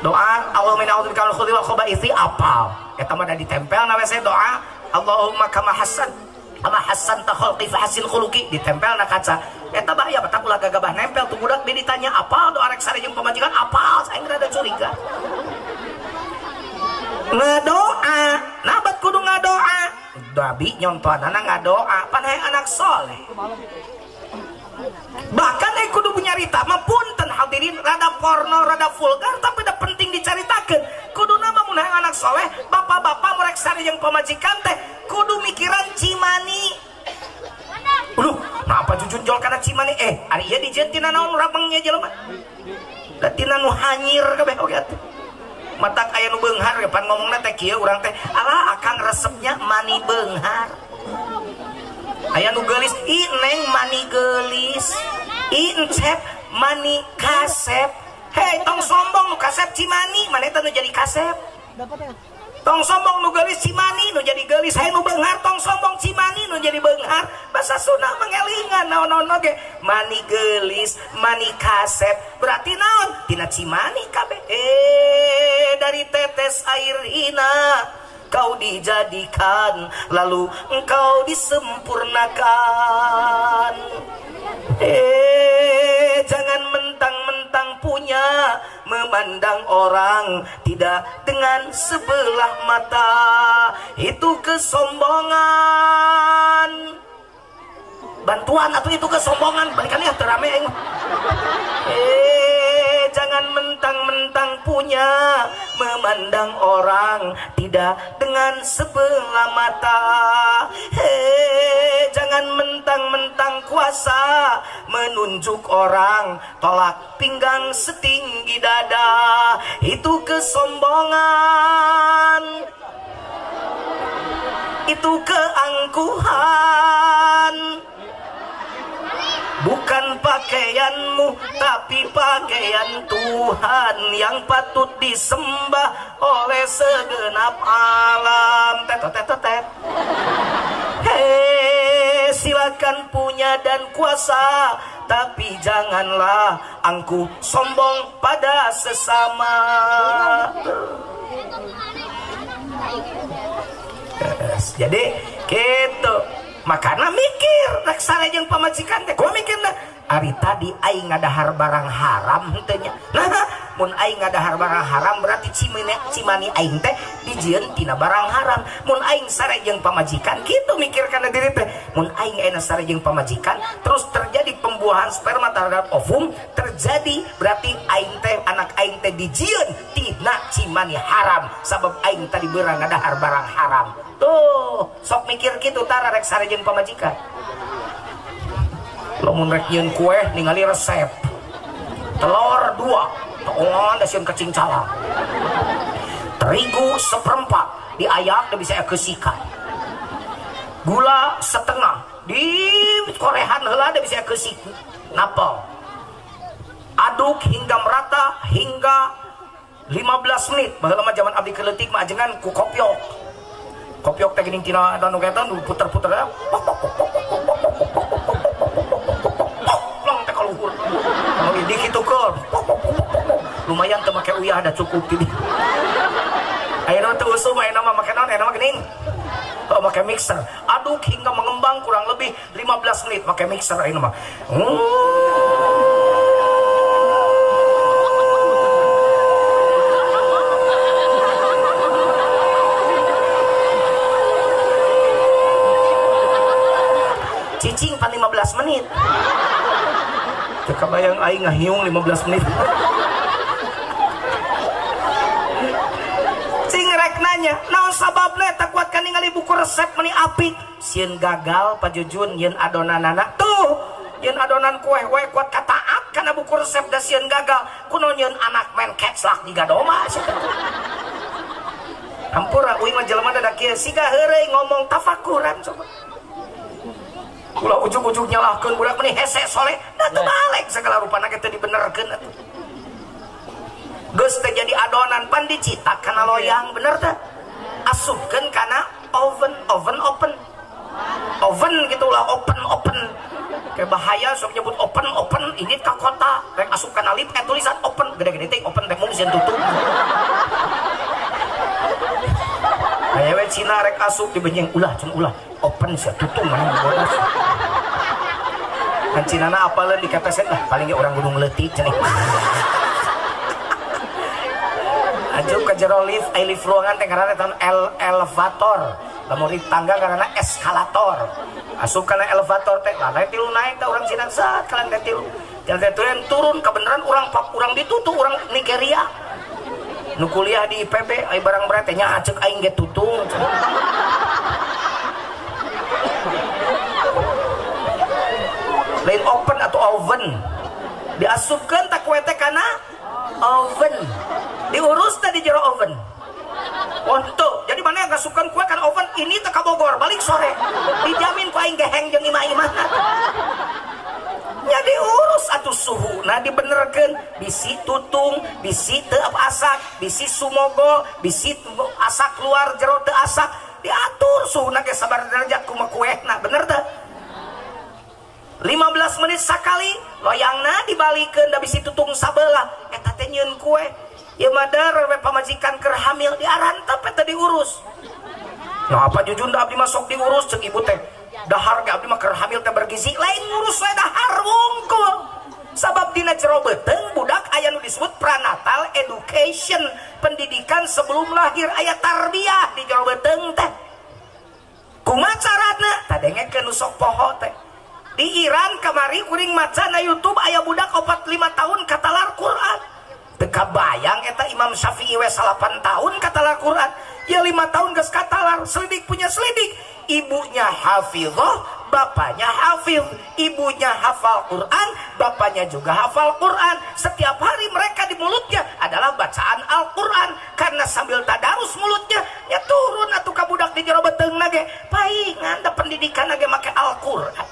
Doa Allahumma inna a'udzubika minal khubuthi wal khaba'ithsi apal. Eta mah da ditempel na we doa Allahumma kama hassanta khalqi fa hassin khuluqi ditempel na kaca. Eta bahaya batak ulah gagabah nempel tuh budak dia ditanya apal doa rek sare jeung pamajikan apal saeng rada curiga. Ngadoa nabat kudu ngadoa Nabi nyontohanana ngadoa pan hayang anak soleh bahkan kudu nyarita mah punten hadirin rada porno rada vulgar tapi udah penting dicaritakeun kudu nama mun hayang anak soleh bapak-bapak murek sari jeung pamajikan teh kudu mikiran cimani. Nah apa jujun jol kana cimani ari ieu dijieun tina naon rabengnya jelema da tina nu hanyir kabeh oge atuh matak aya nu beunghar pan ngomongna teh kieu urang teh alah akang resepnya mani beunghar aya nu geulis neng mani geulis encep mani kasep hei tong sombong nu kasep cimani maneh teh nu jadi kasep tong sombong nu geulis cimani nu jadi geulis hayang nu beunghar tong sombong cimani nu jadi beunghar basa Sunda mengelingan naon-naon oge mani geulis mani kasep berarti naon tina cimani kabeh dari tetes air hina kau dijadikan lalu engkau disempurnakan jangan mentang-mentang punya memandang orang tidak dengan sebelah mata itu kesombongan bantuan atau itu kesombongan balikan ya terame jangan mentang-mentang punya memandang orang tidak dengan sebelah mata jangan mentang-mentang berkuasa menunjuk orang, tolak pinggang setinggi dada. Itu kesombongan, itu keangkuhan. Bukan pakaianmu, tapi pakaian Tuhan yang patut disembah oleh segenap alam. Tet. Hei, silakan punya dan kuasa, tapi janganlah angkuh sombong pada sesama. Jadi gitu. Makana mikir rek sarejeng pamajikan teh. Gua mikir dah ari tadi aing ngadahar barang haram henteu nya. Nah, mun aing ngadahar barang haram berarti cimani aing teh dijieun tina barang haram. Mun aing sarejeng pamajikan kitu mikir kana diri teh. Mun aing aya sarejeng pamajikan terus terjadi pembuahan sperma terhadap ovum, terjadi berarti aing teh anak aing teh dijieun tina cimani haram sabab aing tadi beurang ngadahar barang haram. Tuh, sok mikir gitu tara rek sarejeng pamajikan. Lamun rek nyeun kue ningali resep. Telur 2, toongan da sieun kacing calang. Terigu 1/4 diayak da bisa keusikan. Gula 1/2 di korehan heula da bisa keusik napal. Aduk hingga merata hingga 15 menit. Baheula mah zaman abdi keleutik mah ajengan ku kopyok. Kopiok teh geuning tina anu keton puter-puter lang teh kaluhur anu di kitu keur lumayan teu make uyah da cukup tidieu ayeuna teu usum ayeuna mah make naon ayeuna mah geuning make mixer aduk hingga mengembang kurang lebih 15 menit make mixer ayeuna mah cicing pan 15 menit. Teu kabayang aing ngahiung 15 menit. Cing rek nanya, naon sababna eta kuat ka ningali buku resep meni apik? Sieun gagal pajujun ieun adonanana. Tuh, ieun adonan kue we kuat kataat kana buku resep da sieun gagal. Kuno nyeun anak main keclak di gadoma sia. Hampura uing mah jelema da kieu siga heureuy ngomong tafakuran coba. Ulah ujug-ujug nyalahkeun budak meni hese soleh da teu balik segala rupana ge teu dibenerkeun atuh. Geus teh jadi adonan pan dicitak kana loyang bener teh. Asupkeun kana oven gitu lah open. Kayak bahaya sok nyebut open ini ka kota rek asup kana lip tulisan open gede-gede teh open teh mung sieun tutup. Aya we Cina rek asup dibenyeng ulah open sia tutup mana bodas. Kan Cinana apaleun di kepeset lah paling ge urang gunung leutik cenah. Ajup ka jero lift, lift ruangan teh ngaranna tahun elevator. Lamun di tangga ngaranna eskalator. Asup kana elevator teh lantai 3 naik teh urang Cina sat ka lantai 3. Lantai 3 turun kebenaran urang ditutu urang Nigeria. Nu kuliah di IPB ai barang berat teh nya ceuk aing ge tutung. Lain open atau oven diasupkan tak kue teh kana oven diurus tadi jero oven untuk jadi mana yang ngasupkan kue kan oven ini teh ka Bogor balik sore dijamin ku aing geheng jeung imah-imah nya diurus atuh suhu nah dibenerkeun bisi tutung bisi teu asak bisi sumogo bisi asak keluar jero teu asak diatur suhuna ge sabar derajat kumaha kuehna bener teh 15 menit sakali loyangna dibalikeun da bisi tutung sabelah eta teh nyieun kue ieu mah dar we pamajikan keur hamil diarantep eta diurus. Nah apa jujun da abdi mah sok diurus ceuk ibu teh dahar ge abdi mah keur hamil teh bergizi lain ngurus we dahar wungkul sabab dina jero beuteung budak aya nu disebut pranatal education pendidikan sebelum lahir aya tarbiyah di jero beuteung teh kumaha carana tadengekeun nu sok poho teh. Di Iran kemari kuring maca na YouTube aya budak 45 tahun katalar Quran. Teka bayang eta Imam Syafi'i we 8 tahun katalar Quran. Ya 5 tahun geus katalar, selidik punya selidik. Ibunya hafizah, bapaknya hafil, ibunya hafal Quran, bapaknya juga hafal Quran. Setiap hari mereka di mulutnya adalah bacaan Al-Quran. Karena sambil tadarus mulutnya, ya turun atuh ka budak di jero beteung nage. Paingan da pendidikan nage make Al-Quran.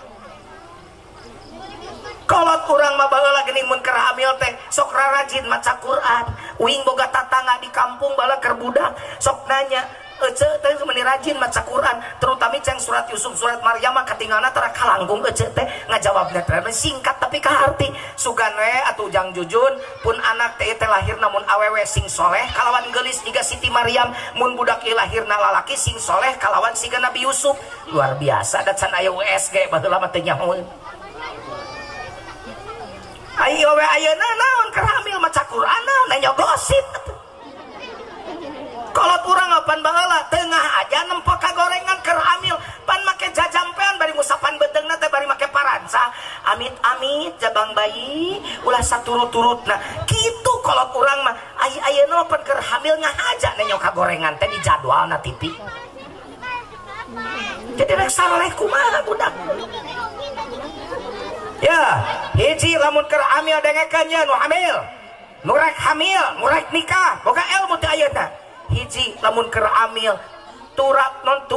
Kalau kurang mah baheula geuning mun keur hamil teh sok rajin maca Quran. Uing boga tatangga di kampung bala keur budak sok nanya, "Ece teh meni rajin maca Quran?" Terutama ceng surat Yusuf, surat Maryam mah katinggalna tara kalanggung ece teh ngajawabna teh singkat tapi kaharti. Sugan we atuh ujang jujun pun anak teh lahir namun awewe sing soleh kalawan geulis jiga Siti Maryam, mun budak ieu lahirna lalaki sing soleh kalawan siga Nabi Yusuf. Luar biasa da can aya USG baheula mah teh nyahoeun. Ayo we ayeuna naon keur hamil maca Quran naon nyogosip. Kalau urang apan baheula tengah aja nempo kagorengan keur hamil pan make jajampean bari ngusapan bedeungna teh bari make paransa. Amit-amit jabang bayi ulah saturut-turutna. Kitu kalau urang mah ayeuna pan keur hamil ngahaja nyok kagorengan teh di jadwalna TV. Jadi rek saleh kumaha budak. Ya, hiji lamun keur hamil dengekeun nya nu hamil. Nu rek hamil, nu rek nikah, boga ilmu teh ayeuna. Hiji lamun keur hamil turap non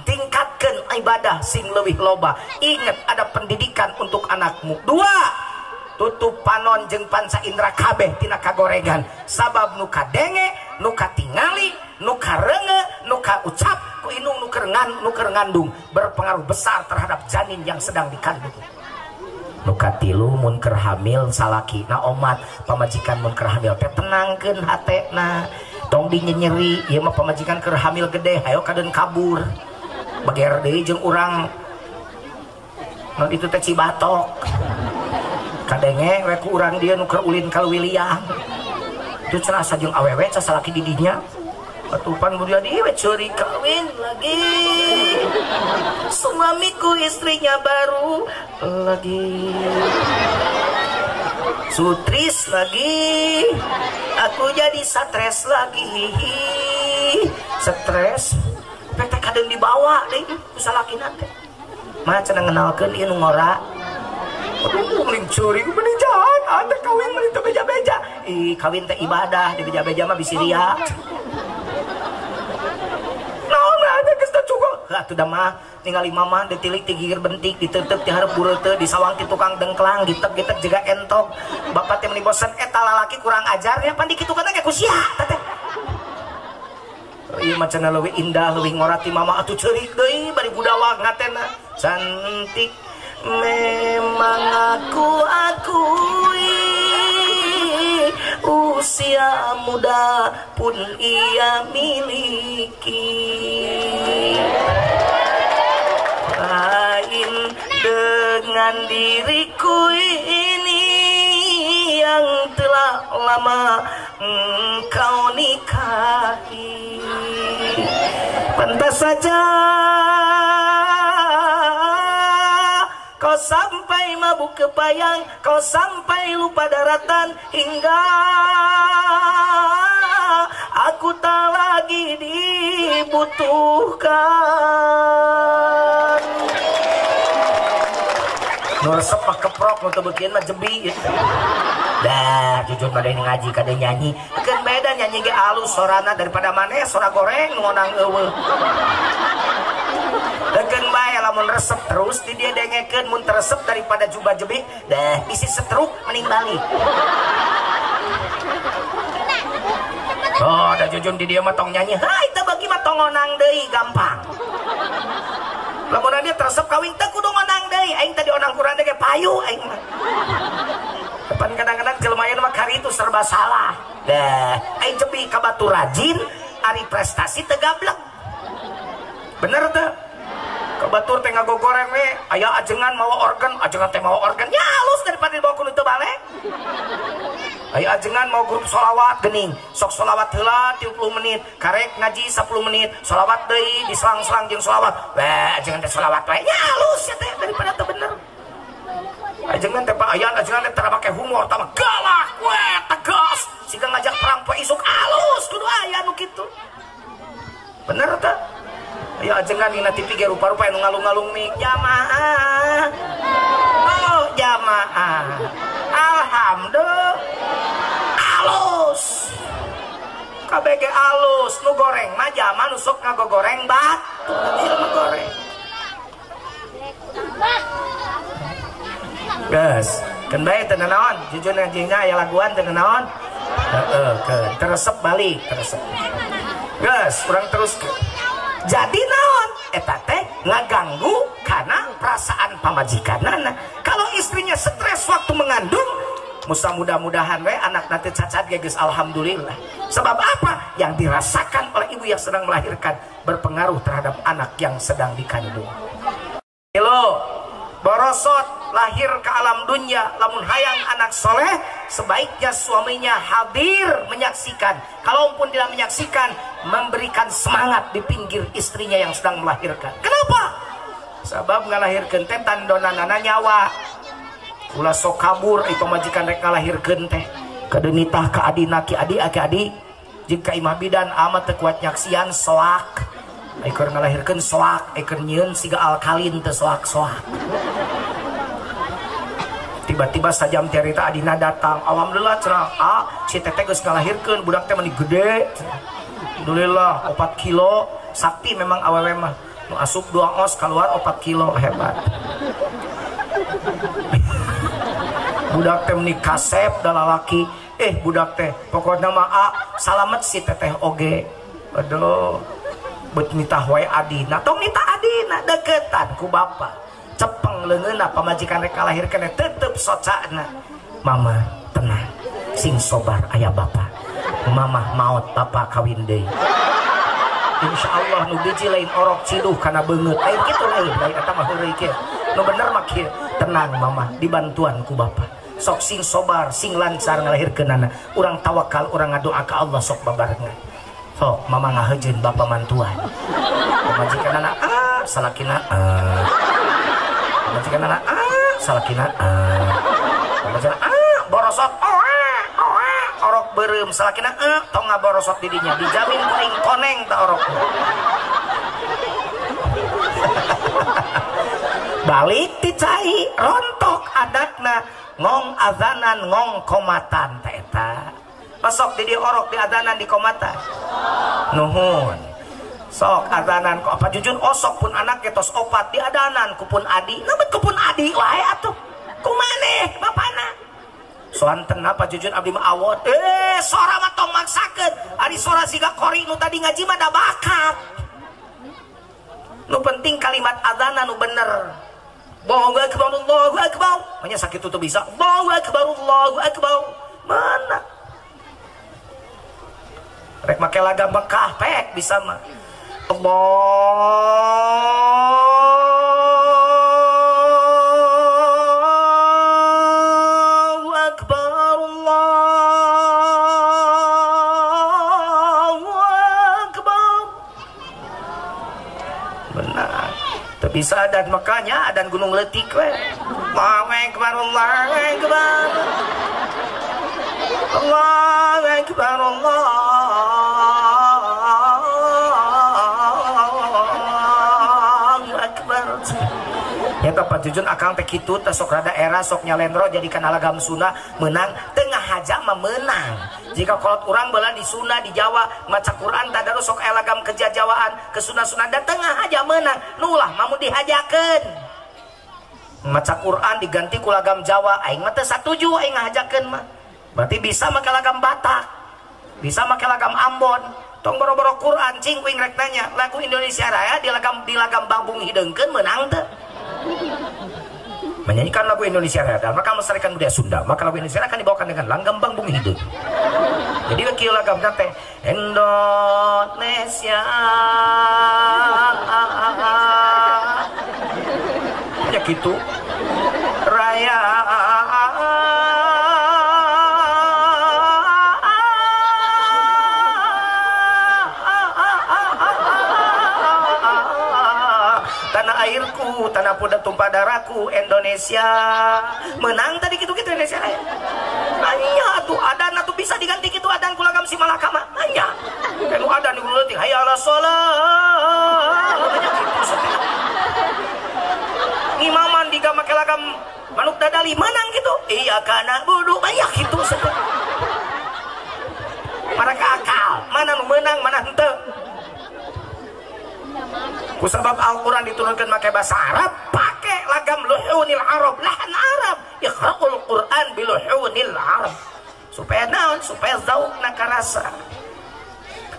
tingkatkeun ibadah sing leuwih loba. Ingat ada pendidikan untuk anakmu. 2, tutup panon jeung panca indera kabeh tina kagorengan. Sabab nu kadenge, nu katingali, nu kareunge, nu kaucap ku inung nu keur ngandung berpengaruh besar terhadap janin yang sedang dikandung. Nuka tilu mun keur hamil salaki na omat pamajikan mun keur hamil teh tenangkeun hatena tong dinyeri ieu mah pamajikan keur hamil gede hayo kadeun kabur bager deui jeung urang non itu teh Cibatok kadenge we ku urang dieu nu keur ulin ka Leuwiliang itu cenah sajeng awewe ca salaki di dinya atupan budia diwe curi kawin lagi suamiku istrinya baru lagi sutris lagi aku jadi stres lagi stres petek kadang dibawa deh usalaki nate mana cenah ngenalkeun ieu nu ngora aduh mending curi mending jahat ada kawin mending teu beja-beja kawin teh ibadah di beja-beja mah bisi ria atuh da mah ningali mama ditilik ti gigir bentik diteuteup ti hareup bureuteu disawang ti tukang dengklang ditep-ditep juga entok bapak teh meuni bosen eta lalaki kurang ajar ya pan dikitu kana ge ku sia teh ieu mah cenah leuwih indah leuwih ngora ti mama atuh ceurik deui bari budawag ngatena cantik memang aku akui usia muda pun ia miliki lain dengan diriku ini yang telah lama engkau nikahi pantas saja kau sampai mabuk kepayang, kau sampai lupa daratan hingga aku tak lagi dibutuhkan. Nuresep mah keprok, nu teu beukeun mah jebi. Dah, jujur pada ini ngaji kada nyanyi. Kan beda nyanyi ge alus sorana daripada maneh sora goreng ngonang eueuh. Degen bae lamun resep terus di dia dengekeun mun teresep daripada jubah jebi dah bisi setruk mending balik. Oh, ada jujun di dia mah tong nyanyi. Hai teu bagi mah tong ngonang deui gampang. Lamun dia teresep kawin teh kudu ngonang deui. Aing tadi onang kurang ge payu aing mah. Depan kadang-kadang jelema mah kari itu serba salah. Dah, aing jebi ka batu rajin ari prestasi teu gablek. Bener teh? Kebatur teh ngagogoreng we aya ajengan mawa organ ajengan teh mawa organ ya halus daripada dibawa kudu teu balik aya ajengan mau grup sholawat geuning sok sholawat heula 30 menit karek ngaji 10 menit sholawat deui diselang-selang jeung sholawat weh ajengan teh sholawat we nya halus ya teh daripada teu bener ajengan teh aya ajengan teh tara make humor tah galak we tegas siga ngajak perang poe isuk halus kudu aya nu kitu bener teh ya ajengan dina TV ge rupa-rupa anu ngalung-ngalung mik jamaah. Oh jamaah, alhamdulillah alus KBG alus nu goreng mah jama nu sok ngagogoreng batu ieu mah goreng. Geus keun bae teu naon jujurna jingna aya laguan teu naon keun teresep balik teresep geus urang teruskeun. Jadi naon eta teh ngaganggu karena perasaan pamajikanana. Kalau istrinya stres waktu mengandung, mudah-mudahan we anak nanti cacat geus alhamdulillah. Sebab apa? Yang dirasakan oleh ibu yang sedang melahirkan berpengaruh terhadap anak yang sedang dikandung. Halo, borosot lahir ke alam dunia, lamun hayang anak soleh, sebaiknya suaminya hadir menyaksikan. Kalaupun tidak menyaksikan, memberikan semangat di pinggir istrinya yang sedang melahirkan. Kenapa? Sebab ngalahirkeun teh tandonanana nyawa. Ulah sok kabur itu majikan rek ngalahirkeun teh. Kadeunitah ka adina ki adi jika imah bidan amat teu kuat nyaksian soak. Keur ngalahirkeun soak, keur nyieun siga alkalin teu soak-soak. Tiba-tiba sajam cerita adina datang, alhamdulillah cenah si teteh geus ngalahirkeun budak teh meni gede. Alhamdulillah 4 kilo, sakti memang awewe mah. Nu asup 2 os keluar 4 kilo, hebat. Budak teh meni kasep da lalaki, budak teh pokokna mah salamet si teteh oge. Aduh, beut nitah wae adina, tong nitah adina deketan ku bapa. Cepeng leungeunna pamajikan rek kalahirkeun tetep socana. Mama tenang, sing sobar aya bapa. Mama maot bapa kawin deui. Insyaallah nu biji lain orok ciduh kana beungeut. Lain kitu lain eta mah heureuy kieu. Nu bener mah kieu. Tenang mama, dibantuan ku bapa. Sok sing sobar, sing lancar ngalahirkeunana. Urang tawakal, urang ngadoa ka Allah sok babarengan. Sok mama ngahejeun bapa mantuan. Pamajikanana salakina majikan anak salakina majikan borosot orok beureum salakina tong ngaborosot di dinya dijamin kuring koneng ta orok. Balik dicai rontok adatna ngong azanan ngong komatan ta eta pasok di orok di azanan di komatan nuhun. Sok adanan kok apa jujun osok pun anak ketos opat di adanan kupun adi namun kupun adi wae atuh kumaneh bapana soanten apa jujun abdi mah awot sora mah tong maksakeun ari sora siga kori nu tadi ngaji mah da bakat nu penting kalimat adanan nu bener Allahu akbar Allahu akbar nya sakitu teu bisa Allahu akbar mana rek make lagam Mekah pek bisa mah Allahu Akbar Allahu Akbar benar teu bisa adan makanya adan gunung leutik we Allahu Akbar Allahu Akbar Allahu Akbar Allah eta Pak Jujun akang teh kitu teh sok rada era sok nyalenro jadikan alagam Sunda menang tengah haja mah menang jika kolot urang beulah di Sunda di Jawa maca Quran tadarus sok alagam kejajawaan ke Sunda-Sunda tengah haja menang nulah mamun dihajakeun maca Quran diganti ku lagam Jawa aing mah teu satuju aing ngahajakeun mah berarti bisa make lagam Batak bisa make lagam Ambon tong boro-boro Quran cing uing rek nanya lagu Indonesia Raya di lagam Bambung hideungkeun menang teu menyanyikan lagu Indonesia Raya dan mereka melestarikan budaya Sunda maka lagu Indonesia Raya akan dibawakan dengan langgam Bambung hideung jadi wakil lagam nate Indonesia ya gitu Raya airku tanah puda tumpah darahku Indonesia menang tadi gitu Indonesia Raya hanya tuh adan tuh bisa diganti gitu adan kulagam si Malakama hanya kan adan di gunung hayya ala sholat manuk dadali menang gitu. Iya karena bodoh banyak gitu. Mereka akal, mana nu menang, mana henteu. Kusabab Al-Quran diturunkan pakai bahasa Arab, pakai lagam luhunil Arab, lahan Arab, iqra'ul Quran biluhunil Arab. Supaya naon, supaya zaukna karasa.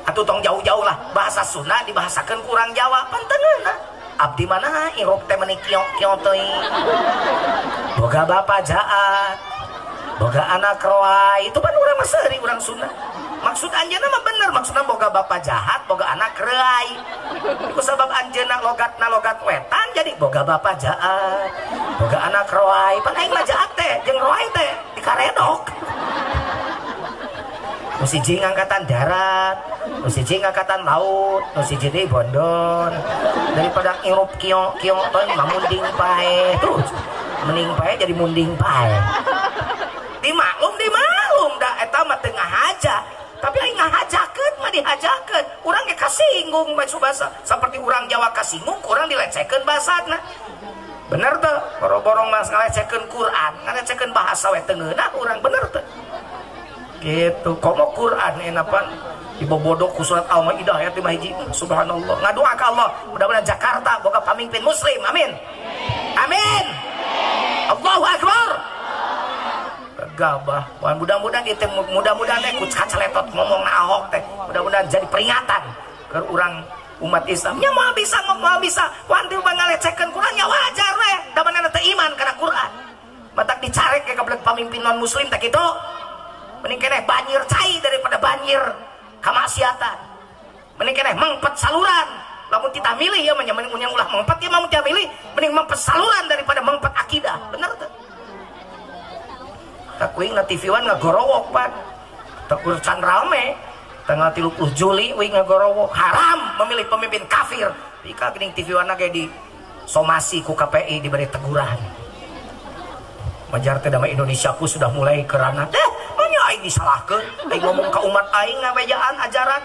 Atuh tong jauh-jauh lah bahasa Sunda dibahasakeun kurang Jawa pantengeuna. Abdi mana irop teh meuni kiok-kiok teuing. Boga bapa jaat, boga anak roai, itu kan urang mah seuri urang Sunda. Maksud anjeunna mah bener, maksudna boga bapa jahat, boga anak reai. Iku sabab anjeunna logatna logat wetan jadi boga bapa jahat, boga anak roai. Pan aing mah jahat teh jeung roai teh dikaredok. Nu siji ngangkatan darat, nu siji ngangkatan laut, nu siji deui bondon. Daripada ngirup kiong-kiong teh mah munding pae. Tuh, mending pae jadi munding pae. Dimaklum da eta mah teu ngahaja. Tapi aing ngahajakeun mah dihajakeun. Urang ge kasinggung bae subasa. Saperti urang Jawa kasinggung, urang dilecehkeun basana. Bener teu? Boro-borong mas ngalecehkeun Quran, ngalecehkeun bahasa we teu ngeunah urang bener teu? Gitu. Komo Quran enapan dibobodok ku surat Al-Maidah ayat 5 hiji. Subhanallah. Ngadoa ka Allah, mudah-mudahan Jakarta boga pamimpin muslim. Amin. Amin. Allahu Akbar. Gabah, mudah-mudahan itu mudah-mudahan teh kacaletot ngomong na Ahok teh, mudah-mudahan jadi peringatan ke orang umat Islam. Nya mah bisa ngomong bisa, wanti ngalecehkeun Quran nya wajar we, da manehna teu iman kana Quran. Batak dicarek ke kebelet pamimpin non muslim teh kitu. Mending keneh banjir cai daripada banjir kamaksiatan. Mending keneh mengpet saluran. Lamun kita milih ya mending ulah mengpet ya mah mun milih, mending mengpet saluran daripada mengpet akidah. Bener teu? Kuing na TV-wan ngagorowok pan tak urusan rame tanggal 30 Juli uing ngagorowok haram memilih pemimpin kafir jika gening TV-wan ge di somasi ku KPI diberi teguran majar teh damai Indonesia ku sudah mulai kerana manya aing disalahkeun aing ngomong ka umat aing ngawejaan ajaran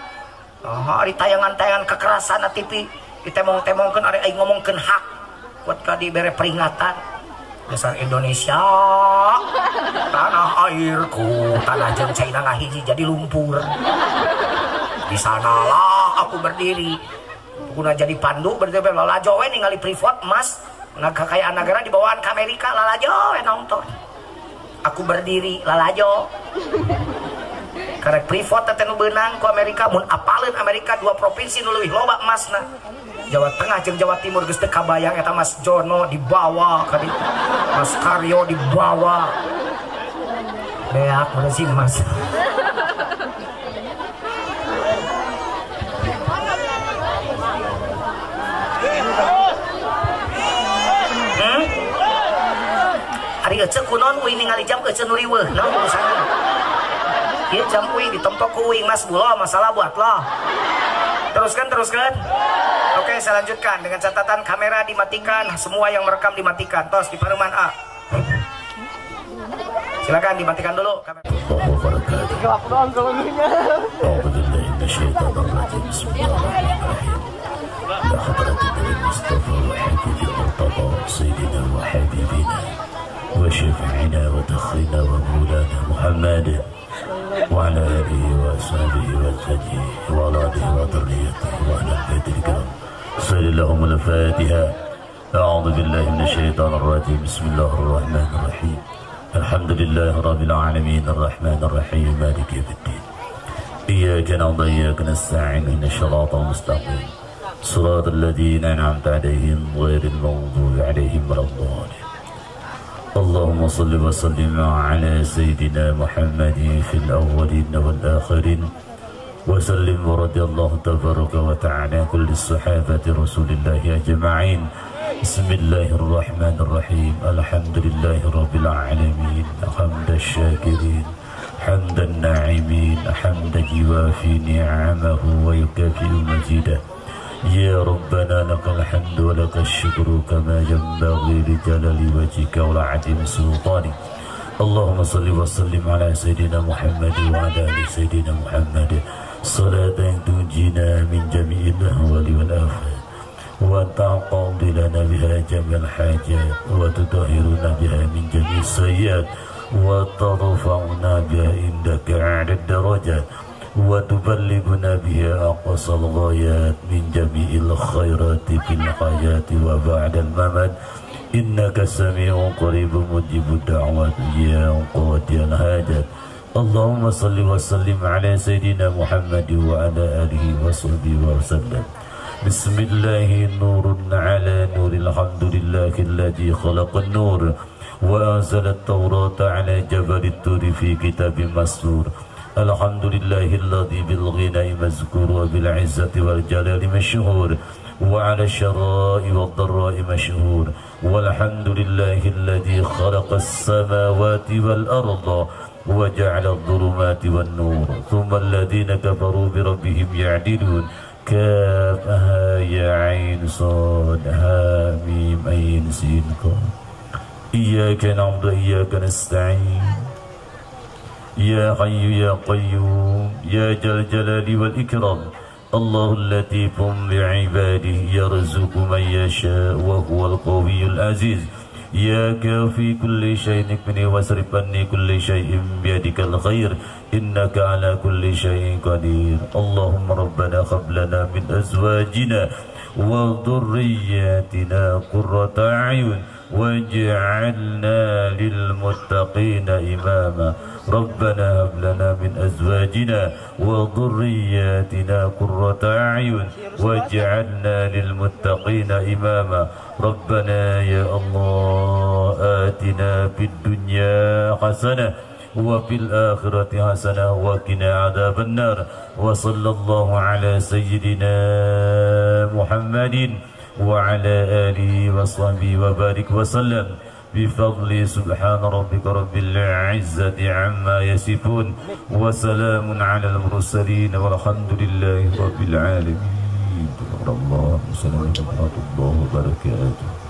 ari tayangan-tayangan kekerasan na TV ditemong-temongkeun ari aing ngomongkeun hak buat ka dibere peringatan dasar Indonesia tanah airku tanah jeung China ngahiji jadi lumpur di sanalah aku berdiri guna jadi pandu berdiri lalajo we ningali privat emas kekayaan negara di bawaan ke Amerika lalajo we nonton aku berdiri lalajo karena privat teh nu beunang ku Amerika mun apaleun Amerika 2 provinsi nu leuwih loba emasna Jawa Tengah jeung Jawa Timur geus teu kabayang eta Mas Jono dibawa ka ditu. Mas Karyo dibawa. Beak mana sih Mas? Ari ece kunon uing ningali jam ece nu riweuh naon urusanna? Ieu jam uing ditomtok ku uing Mas Bulo masalah buat lo. Teruskan. Oke, saya lanjutkan dengan catatan kamera dimatikan, semua yang merekam dimatikan. Tos di Paruman A. Silakan dimatikan dulu kamera. وعلى آله وأصحابه وأزواجه وأولاده وذريته وأهل البيت الكرام صلى اللهم الفاتحة. أعوذ بالله من الشيطان الرجيم. بسم الله الرحمن الرحيم. الحمد لله رب العالمين الرحمن الرحيم مالك يوم الدين. إياك نعبد وإياك نستعين اهدنا الصراط المستقيم صراط الذين أنعمت عليهم غير المغضوب عليهم ولا الضالين. اللهم صل وسلم على سيدنا محمد في الأولين والآخرين وسلم ورضي الله تبارك وتعالى كل الصحابة رسول الله أجمعين. بسم الله الرحمن الرحيم. الحمد لله رب العالمين حمد الشاكرين حمد الناعمين حمد يوافي نعمه ويكافئ مزيده. يا ربنا لك الحمد ولك الشكر كما ينبغي لجلال وجهك ولعظيم سلطانك. اللهم صل وسلم على سيدنا محمد وعلى ال سيدنا محمد صلاة تنجينا من جميع الأهوال والآفات وتقضي لنا بها جميع الحاجات وتطهرنا بها من جميع السيئات وترفعنا بها عندك أعلى الدرجات وتبلغنا بها أقصى الغايات من جميع الخيرات في الحياة وبعد الممات إنك سميع قريب مجيب الدعوات يا قاضي الحاجات. اللهم صل وسلم على سيدنا محمد وعلى آله وصحبه وسلم. بسم الله نور على نور الحمد لله الذي خلق النور وأنزل التوراة على جبل الطور في كتاب مسطور. الحمد لله الذي بالغنى مذكور وبالعزة والجلال مشهور وعلى الشراء والضراء مشهور. والحمد لله الذي خلق السماوات والأرض وجعل الظلمات والنور ثم الذين كفروا بربهم يعدلون. كافها يا عين صاد ها ميم عين سين قاف. إياك نعبد وإياك نستعين. يا حي يا قيوم يا ذا الجلال والإكرام. الله اللطيف بعباده يرزق من يشاء وهو القوي العزيز. يا كافي كل شيء اكفني واصرف عني كل شيء بيدك الخير إنك على كل شيء قدير. اللهم ربنا هب لنا من أزواجنا وذرياتنا قرة أعين واجعلنا للمتقين إماما. ربنا هب لنا من أزواجنا وذرياتنا قرة أعين واجعلنا للمتقين إماما. ربنا يا الله آتنا في الدنيا حسنة وفي الآخرة حسنة وقنا عذاب النار. وصلى الله على سيدنا محمد وعلى آله وصحبه وبارك وسلم بفضل سبحان ربك رب العزة عما يصفون وسلام على المرسلين والحمد لله رب العالمين. الله وسلام ورحمة الله وبركاته.